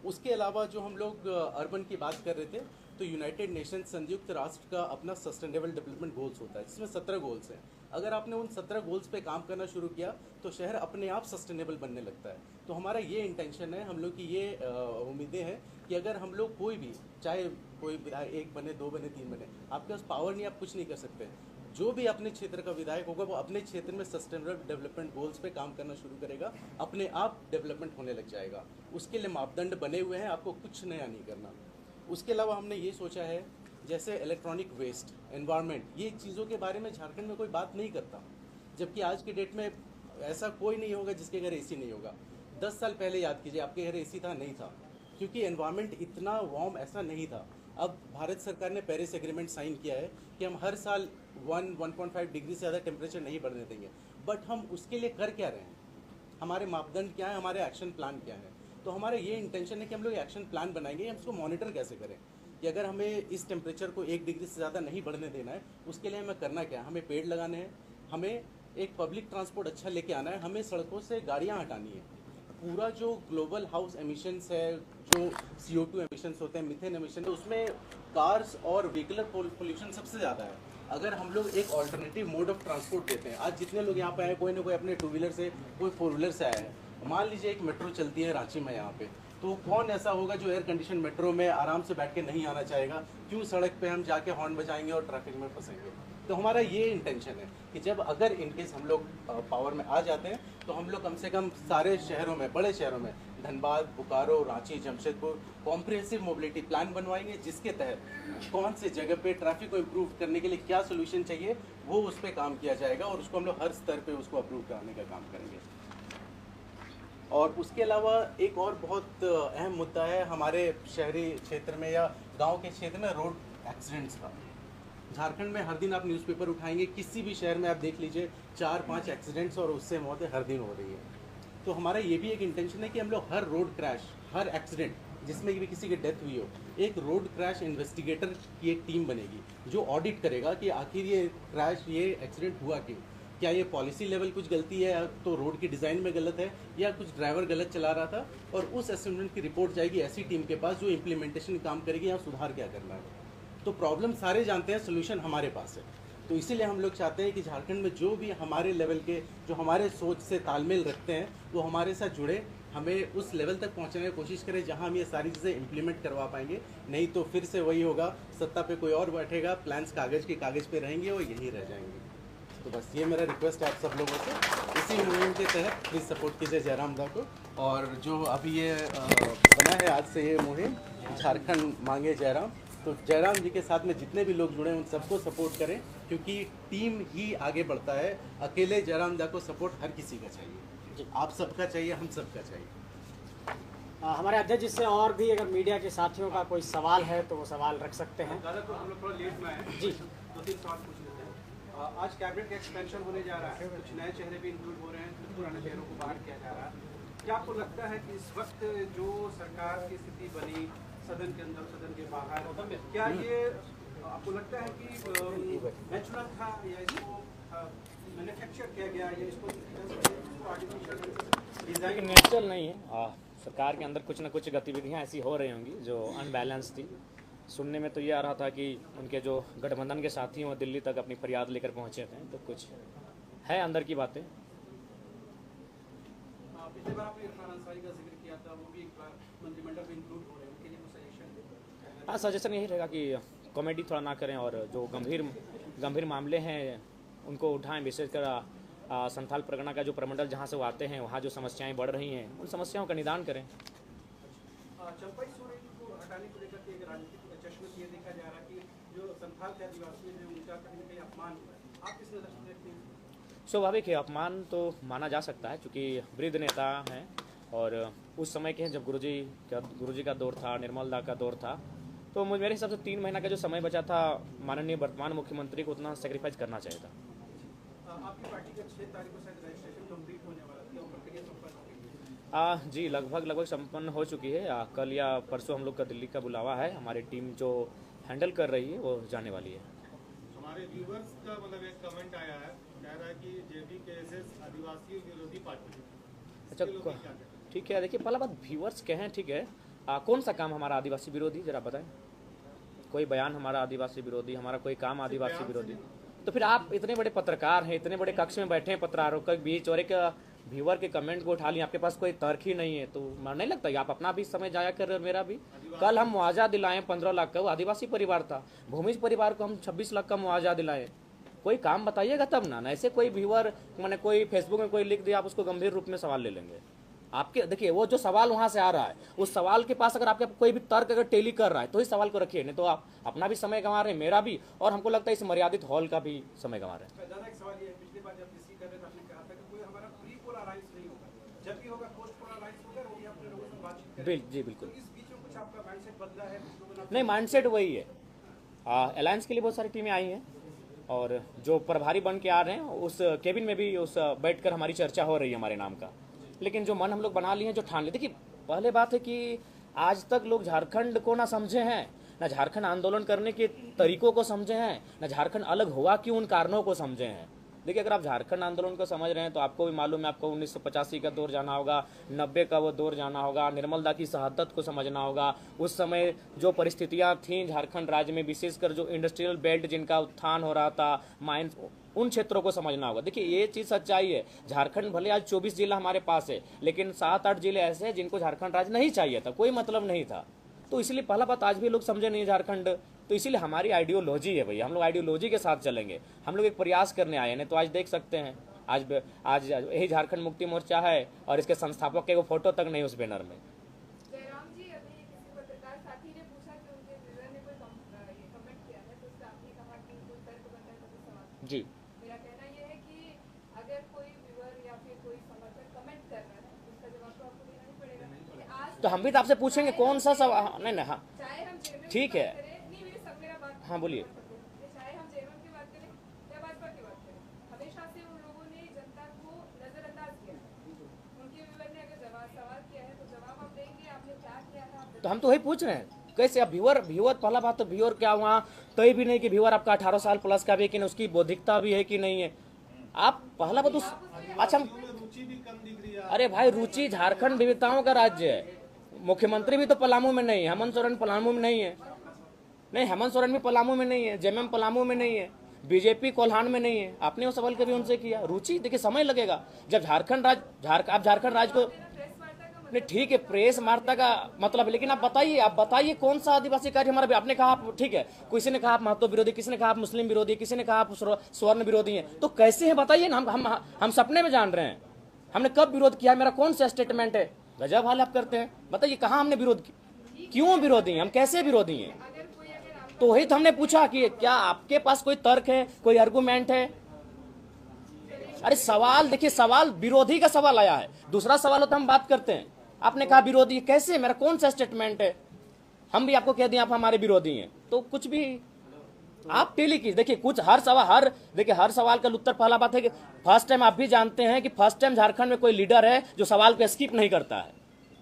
उसके अलावा जो हम लोग अर्बन की बात कर रहे थे, तो यूनाइटेड नेशन, संयुक्त राष्ट्र का अपना सस्टेनेबल डेवलपमेंट गोल्स होता है, जिसमें 17 गोल्स हैं। अगर आपने उन 17 गोल्स पे काम करना शुरू किया तो शहर अपने आप सस्टेनेबल बनने लगता है। तो हमारा ये इंटेंशन है, हम लोग की ये उम्मीदें हैं कि अगर हम लोग कोई भी, चाहे कोई विधायक 1 बने, 2 बने, 3 बने, आपके पास पावर नहीं, आप कुछ नहीं कर सकते। जो भी अपने क्षेत्र का विधायक होगा वो अपने क्षेत्र में सस्टेनेबल डेवलपमेंट गोल्स पे काम करना शुरू करेगा, अपने आप डेवलपमेंट होने लग जाएगा। उसके लिए मापदंड बने हुए हैं, आपको कुछ नया नहीं करना। उसके अलावा हमने ये सोचा है, जैसे इलेक्ट्रॉनिक वेस्ट, एनवायरनमेंट, ये चीज़ों के बारे में झारखंड में कोई बात नहीं करता, जबकि आज की डेट में ऐसा कोई नहीं होगा जिसके घर AC नहीं होगा। 10 साल पहले याद कीजिए, आपके घर AC था? नहीं था, क्योंकि एनवायरनमेंट इतना वार्म ऐसा नहीं था। अब भारत सरकार ने पेरिस एग्रीमेंट साइन किया है कि हम हर साल 1.5 डिग्री से ज़्यादा टेम्परेचर नहीं बढ़ने देंगे, बट हम उसके लिए कर क्या रहे हैं? हमारे मापदंड क्या है, हमारे एक्शन प्लान क्या है? तो हमारा ये इंटेंशन है कि हम लोग एक्शन प्लान बनाएंगे, हम उसको मॉनिटर कैसे करें कि अगर हमें इस टेम्परेचर को 1 डिग्री से ज़्यादा नहीं बढ़ने देना है, उसके लिए हमें करना क्या है? हमें पेड़ लगाने हैं, हमें एक पब्लिक ट्रांसपोर्ट अच्छा लेके आना है, हमें सड़कों से गाड़ियाँ हटानी है। पूरा जो ग्लोबल हाउस एमिशंस है, जो CO2 एमिशंस होते हैं, मीथेन एमिशन है, उसमें कार्स और व्हीकलर पोल्यूशन सबसे ज़्यादा है। अगर हम लोग एक ऑल्टरनेटिव मोड ऑफ ट्रांसपोर्ट देते हैं, आज जितने लोग यहाँ पे आए, कोई ना कोई अपने 2 व्हीलर से, कोई 4 व्हीलर से आया है। मान लीजिए एक मेट्रो चलती है रांची में यहाँ पे, तो कौन ऐसा होगा जो एयर कंडीशन मेट्रो में आराम से बैठ के नहीं आना चाहेगा? क्यों सड़क पे हम जाके हॉर्न बजाएंगे और ट्रैफिक में फंसेंगे? तो हमारा ये इंटेंशन है कि जब अगर इनकेस हम लोग पावर में आ जाते हैं तो हम लोग कम से कम सारे शहरों में, बड़े शहरों में, Dhanbad, Bokaro, Ranchi, Jamshedpur, comprehensive mobility plan बनवाएंगे, जिसके तहत कौन से जगह पे ट्रैफिक को इम्प्रूव करने के लिए क्या सोल्यूशन चाहिए, वो उस पर काम किया जाएगा और उसको हम लोग हर स्तर पे उसको अप्रूव कराने का काम करेंगे। और उसके अलावा एक और बहुत अहम मुद्दा है हमारे शहरी क्षेत्र में या गांव के क्षेत्र में, रोड एक्सीडेंट्स का। झारखंड में हर दिन आप न्यूज़पेपर उठाएंगे, किसी भी शहर में आप देख लीजिए 4-5 एक्सीडेंट्स और उससे मौतें हर दिन हो रही है। तो हमारा ये भी एक इंटेंशन है कि हम लोग हर रोड क्रैश, हर एक्सीडेंट जिसमें भी किसी की डेथ हुई हो, एक रोड क्रैश इन्वेस्टिगेटर की एक टीम बनेगी जो ऑडिट करेगा कि आखिर ये क्रैश, ये एक्सीडेंट हुआ क्यों। क्या ये पॉलिसी लेवल कुछ गलती है, तो रोड की डिज़ाइन में गलत है, या कुछ ड्राइवर गलत चला रहा था, और उस असेसमेंट की रिपोर्ट जाएगी ऐसी टीम के पास जो इम्प्लीमेंटेशन काम करेगी, यहाँ सुधार क्या करना है। तो प्रॉब्लम सारे जानते हैं, सोल्यूशन हमारे पास है। तो इसीलिए हम लोग चाहते हैं कि झारखंड में जो भी हमारे लेवल के, जो हमारे सोच से तालमेल रखते हैं, वो हमारे साथ जुड़े, हमें उस लेवल तक पहुंचने की कोशिश करें जहां हम ये सारी चीज़ें इम्प्लीमेंट करवा पाएंगे। नहीं तो फिर से वही होगा, सत्ता पे कोई और बैठेगा, प्लान्स कागज़ के कागज़ पे रहेंगे और यहीं रह जाएंगे। तो तो बस ये मेरा रिक्वेस्ट है आप सब लोगों से, इसी मुहिम के तहत प्लीज़ सपोर्ट कीजिए जयराम दा को। और जो अभी ये बना है आज से ये मुहिम झारखंड मांगे जयराम, तो जयराम जी के साथ में जितने भी लोग जुड़े हैं उन सबको सपोर्ट करें, क्योंकि टीम ही आगे बढ़ता है। अकेले जयराम दा को सपोर्ट हर किसी का चाहिए, आप सबका चाहिए, हम सबका चाहिए। हमारे अध्यक्ष जी से और भी अगर मीडिया के साथियों का कोई सवाल है तो वो सवाल रख सकते हैं। दादा तो हम लोग थोड़ा लेट में आए जी, 2-3 सवाल पूछ लेते हैं। आज कैबिनेट का एक्सपेंशन होने जा रहा है, कुछ नए चेहरे भी इंक्लूड हो रहे हैं, कुछ पुराने चेहरों को बाहर किया जा रहा है। क्या आपको लगता है कि इस वक्त जो सरकार की स्थिति बनी सदन के अंदर सदन के बाहर, क्या ये आपको लगता है कि नेचुरल था या इसको मैन्युफैक्चर किया गया या इसको आर्टिफिशियल डिजाइन? नेचुरल नहीं है। सरकार के अंदर कुछ न कुछ गतिविधियां ऐसी हो रही होंगी जो अनबैलेंस थी। सुनने में तो ये आ रहा था कि उनके जो गठबंधन के साथी वो दिल्ली तक अपनी फरियाद लेकर पहुंचे थे, तो कुछ है अंदर की बातें। पिछले बार आपने इरफान अंसारी का जिक्र किया था, वो भी एक बार मंत्रिमंडल में इंक्लूड हो रहे हैं, उनके लिए कुछ सजेशन? हाँ, सजेशन यही रहेगा कि कॉमेडी थोड़ा ना करें और जो गंभीर मामले हैं उनको उठाएं। विशेषकर संथाल परगना का जो प्रमंडल जहाँ से वो आते हैं वहाँ जो समस्याएं बढ़ रही हैं उन समस्याओं का निदान करें। चंपाई सोरेन को हटाने को लेकर के एक राजनीतिक चश्मे से ये देखा जा रहा है कि जो संथाल के आदिवासी हैं उनका कहीं न कहीं अपमान हुआ है, आप किस नजर से देखते हैं? स्वाभाविक है, अपमान तो माना जा सकता है क्योंकि वृद्ध नेता हैं और उस समय के हैं जब गुरुजी का दौर था, निर्मल दा का दौर था, तो मेरे हिसाब से 3 महीना का जो समय बचा था माननीय वर्तमान मुख्यमंत्री को उतना सेक्रीफाइस करना चाहिए था। आपकी पार्टी का 6 तारीख को शायद रजिस्ट्रेशन कंप्लीट होने वाला था, प्रक्रिया संपन्न हो गई? जी, लगभग संपन्न हो चुकी है। कल या परसों हम लोग का दिल्ली का बुलावा है, हमारी टीम जो हैंडल कर रही है वो जाने वाली है। हमारे व्यूवर्स का मतलब एक कमेंट आया है, कह रहा है कि जेबीकेएसएस आदिवासी विरोधी पार्टी। अच्छा, ठीक है। देखिए, पहला बात व्यूवर्स कहें, ठीक है, कौन सा काम हमारा आदिवासी विरोधी, जरा बताएं। कोई बयान हमारा आदिवासी विरोधी, हमारा कोई काम आदिवासी विरोधी? तो फिर आप इतने बड़े पत्रकार हैं, इतने बड़े कक्ष में बैठे हैं पत्रकारों के बीच और एक व्यूअर के कमेंट को उठा लिया, आपके पास कोई तर्क ही नहीं है, तो मैं नहीं लगता कि आप अपना भी समय जाया कर रहे हो, मेरा भी। कल हम मुआवजा दिलाएं 15 लाख का, वो आदिवासी परिवार था, भूमिज परिवार को हम 26 लाख का मुआवजा दिलाएं। कोई काम बताइएगा तब ना ऐसे कोई व्यूअर मैंने कोई फेसबुक में कोई लिख दिया आप उसको गंभीर रूप में सवाल ले लेंगे। आपके देखिए वो जो सवाल वहां से आ रहा है उस सवाल के पास अगर आपके कोई भी तर्क अगर टेली कर रहा है तो ही सवाल को रखिए, नहीं तो आप अपना भी समय गंवा रहे हैं, मेरा भी, और हमको लगता है इस मर्यादित हॉल का भी समय गंवा रहे हैं। दादा एक सवाल ये है, पिछली बार जब डिस्कस कर रहे थे आपने कहा था कि कोई हमारा प्री पोलराइज नहीं होगा, जब भी होगा पोस्ट पोलराइज होगा, वो भी अपने लोगों से बातचीत करेंगे। जी बिल्कुल। तो इस बीच में कुछ आपका माइंडसेट बदला है? नहीं, माइंडसेट वही है। अलायंस के लिए बहुत सारी टीमें आई हैं और जो प्रभारी बन के आ रहे हैं उस केबिन में भी उस बैठकर हमारी चर्चा हो रही है हमारे नाम का। लेकिन जो मन हम लोग बना लिए हैं, जो ठान लिए, देखिए पहले बात है कि आज तक लोग झारखंड को ना समझे हैं, ना झारखंड आंदोलन करने के तरीकों को समझे हैं, ना झारखंड अलग हुआ क्यों उन कारणों को समझे हैं। देखिए अगर आप झारखंड आंदोलन को समझ रहे हैं तो आपको भी मालूम है, आपको 1985 का दौर जाना होगा, 90 का वो दौर जाना होगा, निर्मल दा की शहादत को समझना होगा, उस समय जो परिस्थितियां थीं झारखंड राज्य में, विशेषकर जो इंडस्ट्रियल बेल्ट जिनका उत्थान हो रहा था, माइंस, उन क्षेत्रों को समझना होगा। देखिए ये चीज़ सच्चाई है, झारखंड भले आज 24 जिला हमारे पास है लेकिन 7-8 जिले ऐसे हैं जिनको झारखंड राज्य नहीं चाहिए था, कोई मतलब नहीं था। तो इसलिए पहला बात आज भी लोग समझे नहीं झारखंड, तो इसीलिए हमारी आइडियोलॉजी है भैया, हम लोग आइडियोलॉजी के साथ चलेंगे, हम लोग एक प्रयास करने आए हैं। तो आज देख सकते हैं आज यही झारखंड मुक्ति मोर्चा है और इसके संस्थापक के वो फोटो तक नहीं उस बैनर में। जयराम जी, अभी किसी पत्रकार साथी ने पूछा कि उनके व्यूअर ने कोई कमेंट किया है तो उससे आपने कहा कि कोई तर्क बनता है तो सवाल। जी, मेरा कहना यह है कि अगर कोई व्यूअर या फिर कोई समर्थक कमेंट कर रहा है उसका जवाब तो आपको देना ही पड़ेगा। आज तो हम भी तो आपसे पूछेंगे कौन सा सवाल। नहीं, हाँ चाहे हम जेएमएम ठीक है, नहीं मेरे सब मेरा बात, हाँ बोलिए। चाहे हम जेएमएम की बात करें या भाजपा की बात करें, हमेशा से उन लोगों ने जनता को नजरअंदाज किया है। उनके व्यूअर ने अगर सवाल किया है तो जवाब आप देंगे, आपने क्या किया है। तो हम तो वही पूछ रहे हैं कैसे। अब व्यूअर पहला बात तो व्यूअर क्या हुआ तय भी नहीं कि व्यूअर आपका 18 साल प्लस का भी है कि नहीं, उसकी बौद्धिकता भी है कि नहीं है। आप पहला बात उस अच्छा रुचि भी कम दिख रही है। अरे भाई रुचि, झारखंड विविधताओं का राज्य है, मुख्यमंत्री भी तो पलामू में नहीं है, हेमंत सोरेन पलामू में नहीं है, नहीं हेमंत सोरेन भी पलामू में नहीं है, जेएमएम पलामू में नहीं है, बीजेपी कोल्हान में नहीं है। आपने वो सवाल कभी उनसे किया? रुचि देखिए समय लगेगा जब झारखंड राज्य को नहीं ठीक है, प्रेस वार्ता का मतलब है, लेकिन आप बताइए कौन सा आदिवासी कार्य हमारा, आपने कहा आप ठीक है, किसी ने कहा आप महतो विरोधी, किसी ने कहा आप मुस्लिम विरोधी, किसी ने कहा आप स्वर्ण विरोधी हैं, तो कैसे हैं बताइए ना। हम सपने में जान रहे हैं, हमने कब विरोध किया, मेरा कौन सा स्टेटमेंट है, गजब हाल आप करते हैं। बताइए कहाँ हमने विरोध किया, क्यों विरोधी हैं, हम कैसे विरोधी हैं। तो वही तो हमने पूछा कि क्या आपके पास कोई तर्क है, कोई आर्गूमेंट है। अरे सवाल देखिए, सवाल विरोधी का सवाल आया है, दूसरा सवाल होता हम बात करते हैं। आपने कहा विरोधी, कैसे, मेरा कौन सा स्टेटमेंट है। हम भी आपको कह दें आप हमारे विरोधी हैं, तो कुछ भी आप टेली की देखिए, कुछ हर सवाल का उत्तर। पहला बात है कि फर्स्ट टाइम आप भी जानते हैं कि फर्स्ट टाइम झारखंड में कोई लीडर है जो सवाल को स्किप नहीं करता है।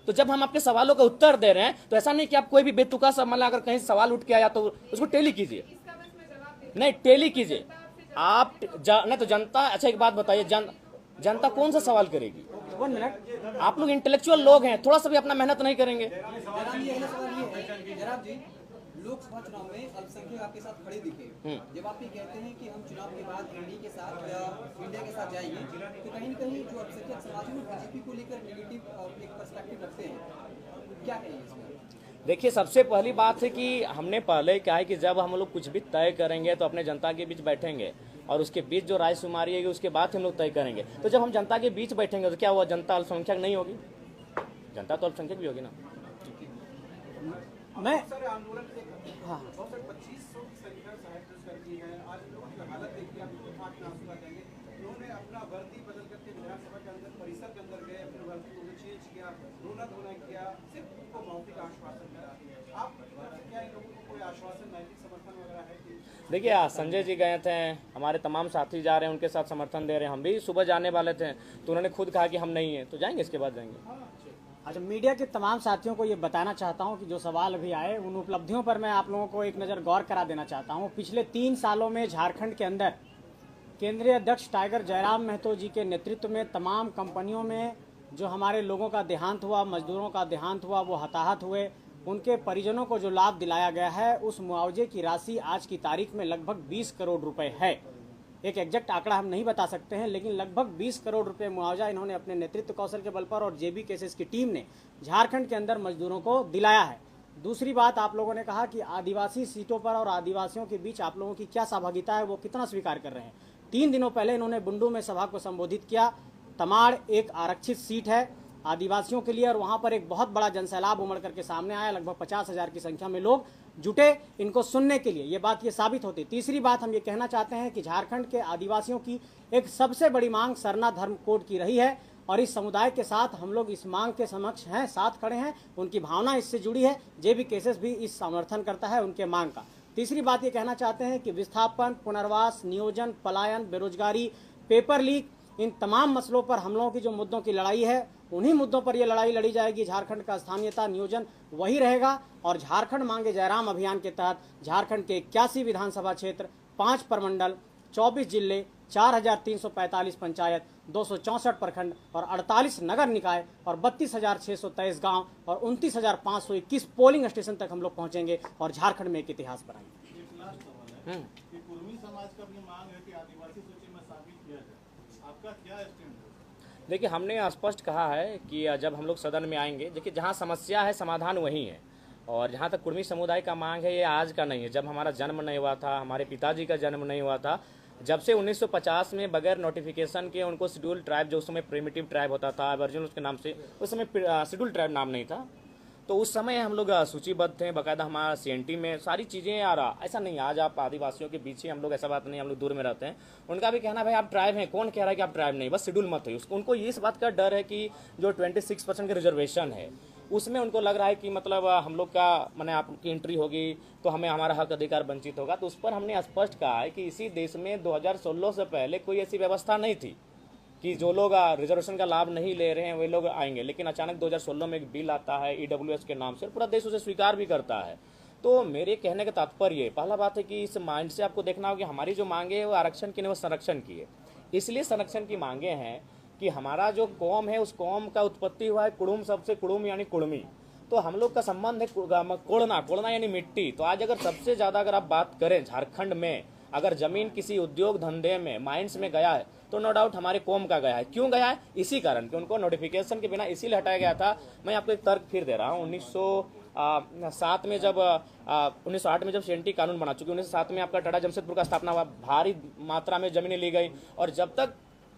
तो जब हम आपके सवालों का उत्तर दे रहे हैं तो ऐसा नहीं कि आप कोई भी बेतुका सा, मतलब अगर कहीं सवाल उठ के आया तो उसको टेली कीजिए, नहीं टेली कीजिए आप नहीं तो जनता। अच्छा एक बात बताइए, जनता कौन सा सवाल करेगी। 1 मिनट, आप लोग इंटेलेक्चुअल लोग हैं, थोड़ा सा भी अपना मेहनत नहीं करेंगे। लोकसभा चुनाव में अल्पसंख्यक आपके साथ खड़े दिखे, जब आप ये कहते हैं कि हम चुनाव के बाद एनडीए के साथ या इंडिया के साथ जाएंगे, तो कहीं न कहीं जो अल्पसंख्यक समाज है वो बीजेपी को लेकर नेगेटिव एक पर्सपेक्टिव रखते हैं, क्या कहेंगे इसमें। देखिए सबसे पहली बात है कि हमने पहले क्या है कि जब हम लोग कुछ भी तय करेंगे तो अपने जनता के बीच बैठेंगे और उसके बीच जो रायशुमारी है उसके बाद हम लोग तय करेंगे। तो जब हम जनता के बीच बैठेंगे तो क्या हुआ, जनता अल्पसंख्यक नहीं होगी, जनता तो अल्पसंख्यक भी होगी ना। मैं आंदोलन से 2500 की संख्या साहित्य कर दी है। आज लोगों की हालत देखिए, आप तो आंख में आंसू आ जाएंगे। उन्होंने अपना वर्दी बदल करके विधानसभा के अंदर, परिसर के अंदर गए, अपनी वर्दी को चेंज किया, रोना धोना किया, सिर्फ उनको मौखिक आश्वासन मिला। आप क्या इन लोगों को कोई आश्वासन, नैतिक समर्थन वगैरह है कि? देखिए संजय जी गए थे, हमारे तमाम साथी जा रहे हैं, उनके साथ समर्थन दे रहे हैं। हम भी सुबह जाने वाले थे तो उन्होंने खुद कहा कि हम नहीं है, तो जाएंगे, इसके बाद जाएंगे। अच्छा, मीडिया के तमाम साथियों को ये बताना चाहता हूँ कि जो सवाल अभी आए उन उपलब्धियों पर मैं आप लोगों को एक नज़र गौर करा देना चाहता हूँ। पिछले 3 सालों में झारखंड के अंदर केंद्रीय अध्यक्ष टाइगर जयराम महतो जी के नेतृत्व में तमाम कंपनियों में जो हमारे लोगों का देहांत हुआ, मजदूरों का देहांत हुआ, वो हताहत हुए, उनके परिजनों को जो लाभ दिलाया गया है उस मुआवजे की राशि आज की तारीख में लगभग 20 करोड़ रुपए है। एक एग्जैक्ट आंकड़ा हम नहीं बता सकते हैं, लेकिन लगभग 20 करोड़ रुपए मुआवजा इन्होंने अपने नेतृत्व कौशल के बल पर और जेबी केसेस की टीम ने झारखंड के अंदर मजदूरों को दिलाया है। दूसरी बात, आप लोगों ने कहा कि आदिवासी सीटों पर और आदिवासियों के बीच आप लोगों की क्या सहभागिता है, वो कितना स्वीकार कर रहे हैं। 3 दिनों पहले इन्होंने बुंडू में सभा को संबोधित किया। तमाड़ एक आरक्षित सीट है आदिवासियों के लिए और वहां पर एक बहुत बड़ा जनसैलाब उमड़ करके सामने आया। लगभग 50,000 की संख्या में लोग जुटे इनको सुनने के लिए। ये बात ये साबित होती। तीसरी बात हम ये कहना चाहते हैं कि झारखंड के आदिवासियों की एक सबसे बड़ी मांग सरना धर्म कोड की रही है और इस समुदाय के साथ हम लोग इस मांग के समक्ष हैं, साथ खड़े हैं। उनकी भावना इससे जुड़ी है। जेबी केसेस भी इस समर्थन करता है उनके मांग का। तीसरी बात ये कहना चाहते हैं कि विस्थापन, पुनर्वास, नियोजन, पलायन, बेरोजगारी, पेपर लीक, इन तमाम मसलों पर हम लोगों की जो मुद्दों की लड़ाई है, उन्हीं मुद्दों पर यह लड़ाई लड़ी जाएगी। झारखंड का स्थानीयता नियोजन वही रहेगा और झारखंड मांगे जयराम अभियान के तहत झारखंड के 81 विधानसभा क्षेत्र, 5 प्रमंडल, 24 जिले, 4,345 पंचायत, 264 प्रखंड और 48 नगर निकाय और 32,623 गांव और 29,521 पोलिंग स्टेशन तक हम लोग पहुंचेंगे और झारखंड में एक इतिहास बनाएंगे। कुर्मी समाज का भी मांग है कि आदिवासी सूची में शामिल किया जाए, आपका क्या स्टैंड है? देखिए हमने स्पष्ट कहा है कि जब हम लोग सदन में आएंगे, देखिए जहाँ समस्या है समाधान वही है। और जहाँ तक कुर्मी समुदाय का मांग है, ये आज का नहीं है। जब हमारा जन्म नहीं हुआ था, हमारे पिताजी का जन्म नहीं हुआ था, जब से 1950 में बगैर नोटिफिकेशन के उनको शेड्यूल ट्राइब, जो उस समय प्रिमिटिव ट्राइब होता था, वर्जिन उसके नाम से, उस समय शेड्यूल ट्राइब नाम नहीं था, तो उस समय हम लोग सूचीबद्ध थे। बाकायदा हमारा CNT में सारी चीज़ें आ रहा। ऐसा नहीं आज आप आदिवासियों के बीच ही हम लोग, ऐसा बात नहीं, हम लोग दूर में रहते हैं। उनका भी कहना भाई आप ट्राइब हैं, कौन कह रहा है कि आप ट्राइब नहीं, बस शेड्यूल मत हो। उनको इस बात का डर है कि जो 26% का रिजर्वेशन है उसमें उनको लग रहा है कि मतलब हम लोग का मैंने आपकी एंट्री होगी तो हमें हमारा हक अधिकार वंचित होगा। तो उस पर हमने स्पष्ट कहा है कि इसी देश में 2016 से पहले कोई ऐसी व्यवस्था नहीं थी कि जो लोग रिजर्वेशन का लाभ नहीं ले रहे हैं वे लोग आएंगे। लेकिन अचानक 2016 में एक बिल आता है EWS के नाम से, पूरा देश उसे स्वीकार भी करता है। तो मेरे कहने का तात्पर्य, पहला बात है कि इस माइंड से आपको देखना होगा कि हमारी जो मांगे है वो आरक्षण की नहीं, वो संरक्षण की है। इसलिए संरक्षण की मांगे हैं कि हमारा जो कौम है उस कौम का उत्पत्ति हुआ है कुड़ुम शब्द से, कुड़ुम यानी कुड़मी। तो हम लोग का संबंध है कोड़ना, कोड़ना यानी मिट्टी। तो आज अगर सबसे ज़्यादा अगर आप बात करें झारखंड में अगर ज़मीन किसी उद्योग धंधे में माइंस में गया है तो नो डाउट हमारे कौम का गया है। क्यों गया है? इसी कारण कि उनको नोटिफिकेशन के बिना इसीलिए हटाया गया था। मैं आपको एक तर्क फिर दे रहा हूँ। 1907 में जब 1908 में जब CNT कानून बना, चूंकि 1907 में आपका टाटा जमशेदपुर का स्थापना हुआ, भारी मात्रा में जमीनें ली गई, और जब तक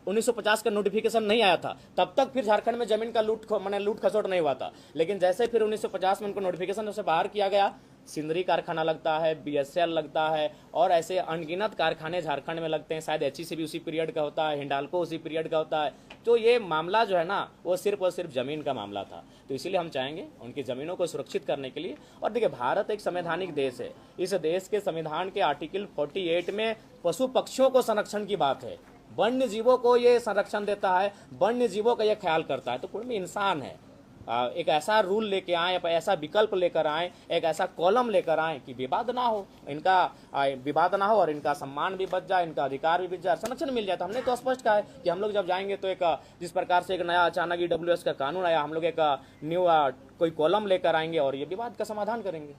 1950 का नोटिफिकेशन नहीं आया था तब तक फिर झारखंड में जमीन का लूट खसोट नहीं हुआ था। लेकिन जैसे फिर 1950 में उनको नोटिफिकेशन से बाहर किया गया, सिंदरी कारखाना लगता है, BSL लगता है, और ऐसे अनगिनत कारखाने झारखंड में लगते हैं। शायद HEC भी उसी पीरियड का होता है, हिंडाल्को उसी पीरियड का होता है। तो ये मामला जो है ना, वो सिर्फ और सिर्फ ज़मीन का मामला था। तो इसीलिए हम चाहेंगे उनकी ज़मीनों को सुरक्षित करने के लिए। और देखिए, भारत एक संवैधानिक देश है। इस देश के संविधान के आर्टिकल 48 में पशु पक्षियों को संरक्षण की बात है, वन्य जीवों को ये संरक्षण देता है, वन्य जीवों का ये ख्याल करता है। तो कोई भी इंसान है, एक ऐसा रूल लेके आए, ऐसा विकल्प लेकर आए, एक ऐसा कॉलम लेकर आए कि विवाद ना हो, इनका विवाद ना हो और इनका सम्मान भी बच जाए, इनका अधिकार भी बच जाए, संरक्षण मिल जाए। तो हमने तो स्पष्ट कहा है कि हम लोग जब जाएंगे तो एक जिस प्रकार से एक नया अचानक EWS का कानून आया, हम लोग एक न्यू कोई कॉलम लेकर आएंगे और ये विवाद का समाधान करेंगे।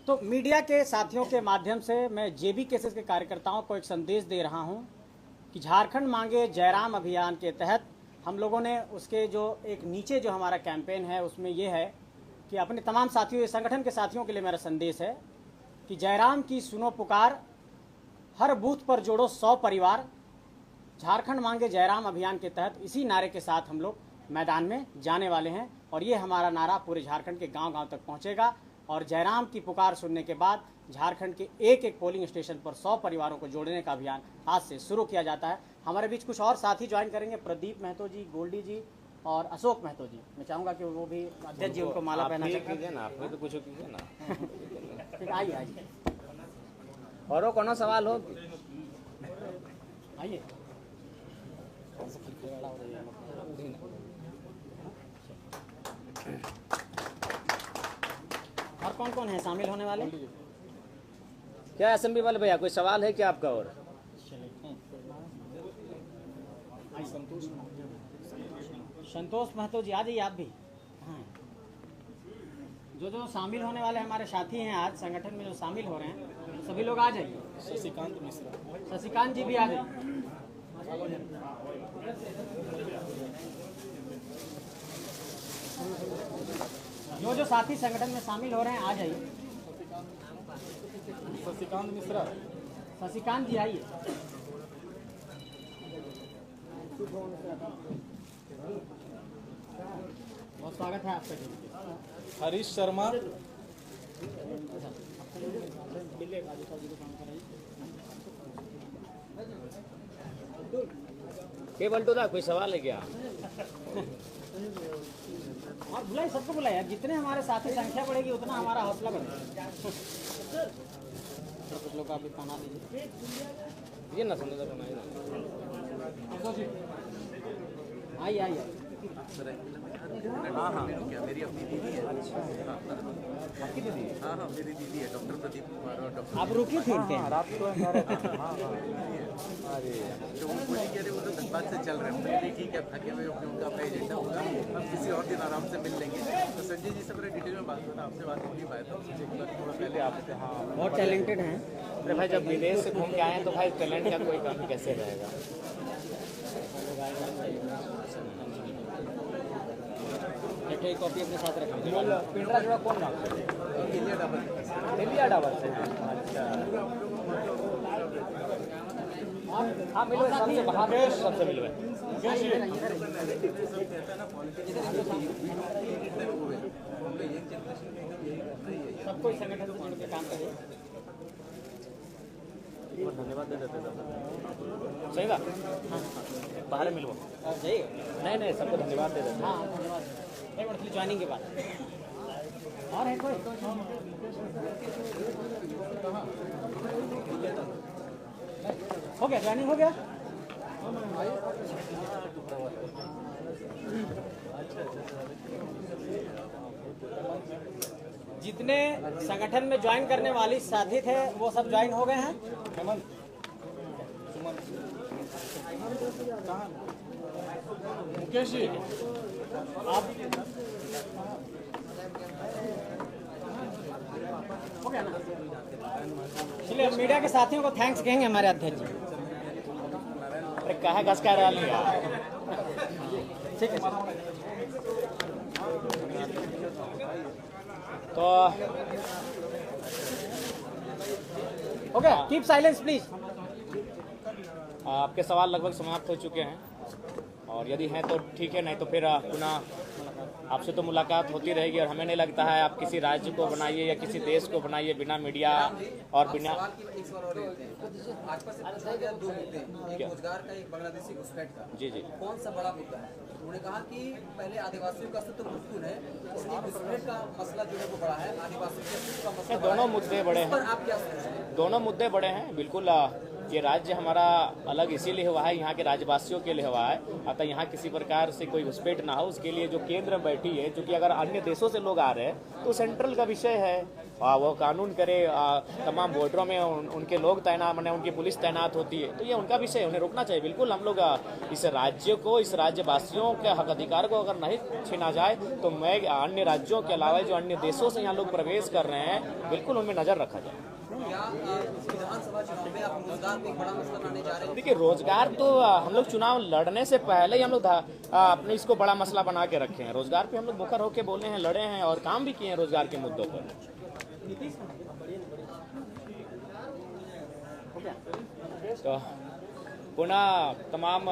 तो मीडिया के साथियों के माध्यम से मैं JB केसेस के कार्यकर्ताओं को एक संदेश दे रहा हूं कि झारखंड मांगे जयराम अभियान के तहत हम लोगों ने उसके जो एक नीचे जो हमारा कैंपेन है उसमें यह है कि अपने तमाम साथियों, इस संगठन के साथियों के लिए मेरा संदेश है कि जयराम की सुनो पुकार, हर बूथ पर जोड़ो 100 परिवार। झारखंड मांगे जयराम अभियान के तहत इसी नारे के साथ हम लोग मैदान में जाने वाले हैं और ये हमारा नारा पूरे झारखंड के गांव-गांव तक पहुंचेगा। और जयराम की पुकार सुनने के बाद झारखंड के एक एक पोलिंग स्टेशन पर 100 परिवारों को जोड़ने का अभियान आज से शुरू किया जाता है। हमारे बीच कुछ और साथी ज्वाइन करेंगे, प्रदीप महतो जी, गोल्डी जी और अशोक महतो जी। मैं चाहूँगा कि वो भी अध्यक्ष जी उनको माला पहना कीजिए ना, आप तो कुछ कीजिए ना। ठीक, आइए आइए, और कोनो सवाल हो आइए। और कौन कौन है शामिल होने वाले? क्या असेंबली वाले भैया, कोई सवाल है क्या आपका? और संतोष महतो जी आ जाइए आप भी। हाँ, जो शामिल होने वाले हमारे साथी हैं आज संगठन में, जो शामिल हो रहे हैं सभी लोग आ जाइए। शशिकांत मिश्रा, शशिकांत जी भी आ जाइए। जो साथी संगठन में शामिल हो रहे हैं आ जाइए। शशिकांत मिश्रा, शशिकांत जी आइए। बहुत स्वागत है आपका। हरीश शर्मा, केवल तो था, कोई सवाल है क्या? और बुलाइए, सबको बुलाइए। जितने हमारे साथी संख्या बढ़ेगी उतना हमारा हौसला बढ़ेगा। कुछ लोग आप भी खाना दीजिए। ये ना समझ आइए आइए। हाँ हाँ, क्या मेरी अपनी दीदी है। आपकी दीदी? हाँ हाँ, मेरी दीदी है, डॉक्टर प्रदीप कुमार। और डॉक्टर आप रुकी थी इनके? रात को अरे तो उनको नहीं कह रहे, वो तो धनबाद से चल रहे हैं। तो ठीक है, थके हुए उनका अपना एजेंडा होगा, हम किसी और दिन आराम से मिल लेंगे। तो संजय जी से मेरा डिटेल में बात होता, आपसे बात हो नहीं पाया था, थोड़ा पहले आपसे। हाँ, बहुत टैलेंटेड हैं। अरे भाई, जब विदेश से घूम के आए हैं तो भाई टैलेंट का कोई कमी कैसे रहेगा? एक कॉपी अपने साथ रखें। पिंडरा जोड़ा कौन नाम? इंडिया डबल से। अच्छा, हाँ मिलो, सबसे बाहर सबसे मिलो। सबको इस संगठन से जुड़ के काम करिए। धन्यवाद दे देते थे। सही बात। हाँ, बाहर मिलो। जाइए। नहीं, सबको धन्यवाद दे देते। हाँ धन्यवाद। एक मिनट ज्वाइनिंग के बाद और है कोई? हो गया, ज्वाइनिंग हो गया। जितने संगठन में ज्वाइन करने वाली साथी थे वो सब ज्वाइन हो गए हैं। मुकेश जी, आप हो गया ना? चलिए अब मीडिया के साथियों को थैंक्स कहेंगे हमारे अध्यक्ष जी। अरे कहा घस का रहा लिया। ठीक है तो हो गया, कीप साइलेंस प्लीज। आपके सवाल लगभग समाप्त हो चुके हैं, और यदि हैं तो ठीक है, नहीं तो फिर पुनः आपसे तो मुलाकात होती रहेगी। और हमें नहीं लगता है आप किसी राज्य को बनाइए या किसी देश को बनाइए बिना मीडिया और बिना एक सवाल और लेते हैं। भाजपा से पूछा गया 2 मुद्दे, एक क्या? रोजगार का, एक बांग्लादेशी घुसपैठ का। जी जी। कौन सा बड़ा मुद्दा है? उन्होंने कहा कि पहले आदिवासियों का अस्तित्व महत्वपूर्ण है, इसलिए घुसपैठ का मसला जो है वो बड़ा है, आदिवासियों के अस्तित्व का मसला बड़ा दोनों है। मुद्दे बड़े इस पर हैं, आप क्या सोचते हैं? दोनों मुद्दे बड़े हैं। बिल्कुल ये राज्य हमारा अलग इसीलिए हुआ है, यहाँ के राज्यवासियों के लिए हुआ है। अतः यहाँ किसी प्रकार से कोई घुसपैठ ना हो, उसके लिए जो केंद्र में बैठी है, जो कि अगर अन्य देशों से लोग आ रहे हैं तो सेंट्रल का विषय है, वो कानून करे, तमाम बॉर्डरों में उनके लोग तैनात, माने उनकी पुलिस तैनात होती है, तो ये उनका विषय है, उन्हें रोकना चाहिए। बिल्कुल हम लोग इस राज्य को, इस राज्यवासियों के हक अधिकार को अगर नहीं छीना जाए तो मैं अन्य राज्यों के अलावा जो अन्य देशों से यहाँ लोग प्रवेश कर रहे हैं, बिल्कुल उनमें नजर रखा जाए। क्या विधानसभा चुनाव में आप रोजगार को एक बड़ा मसला बनाने जा रहे हैं? देखिए, रोजगार तो हम लोग चुनाव लड़ने से पहले ही हम लोग अपने इसको बड़ा मसला बना के रखे हैं। रोजगार पे हम लोग मुखर होकर बोले हैं, लड़े हैं और काम भी किए हैं रोजगार के मुद्दों पर। तो पुनः तमाम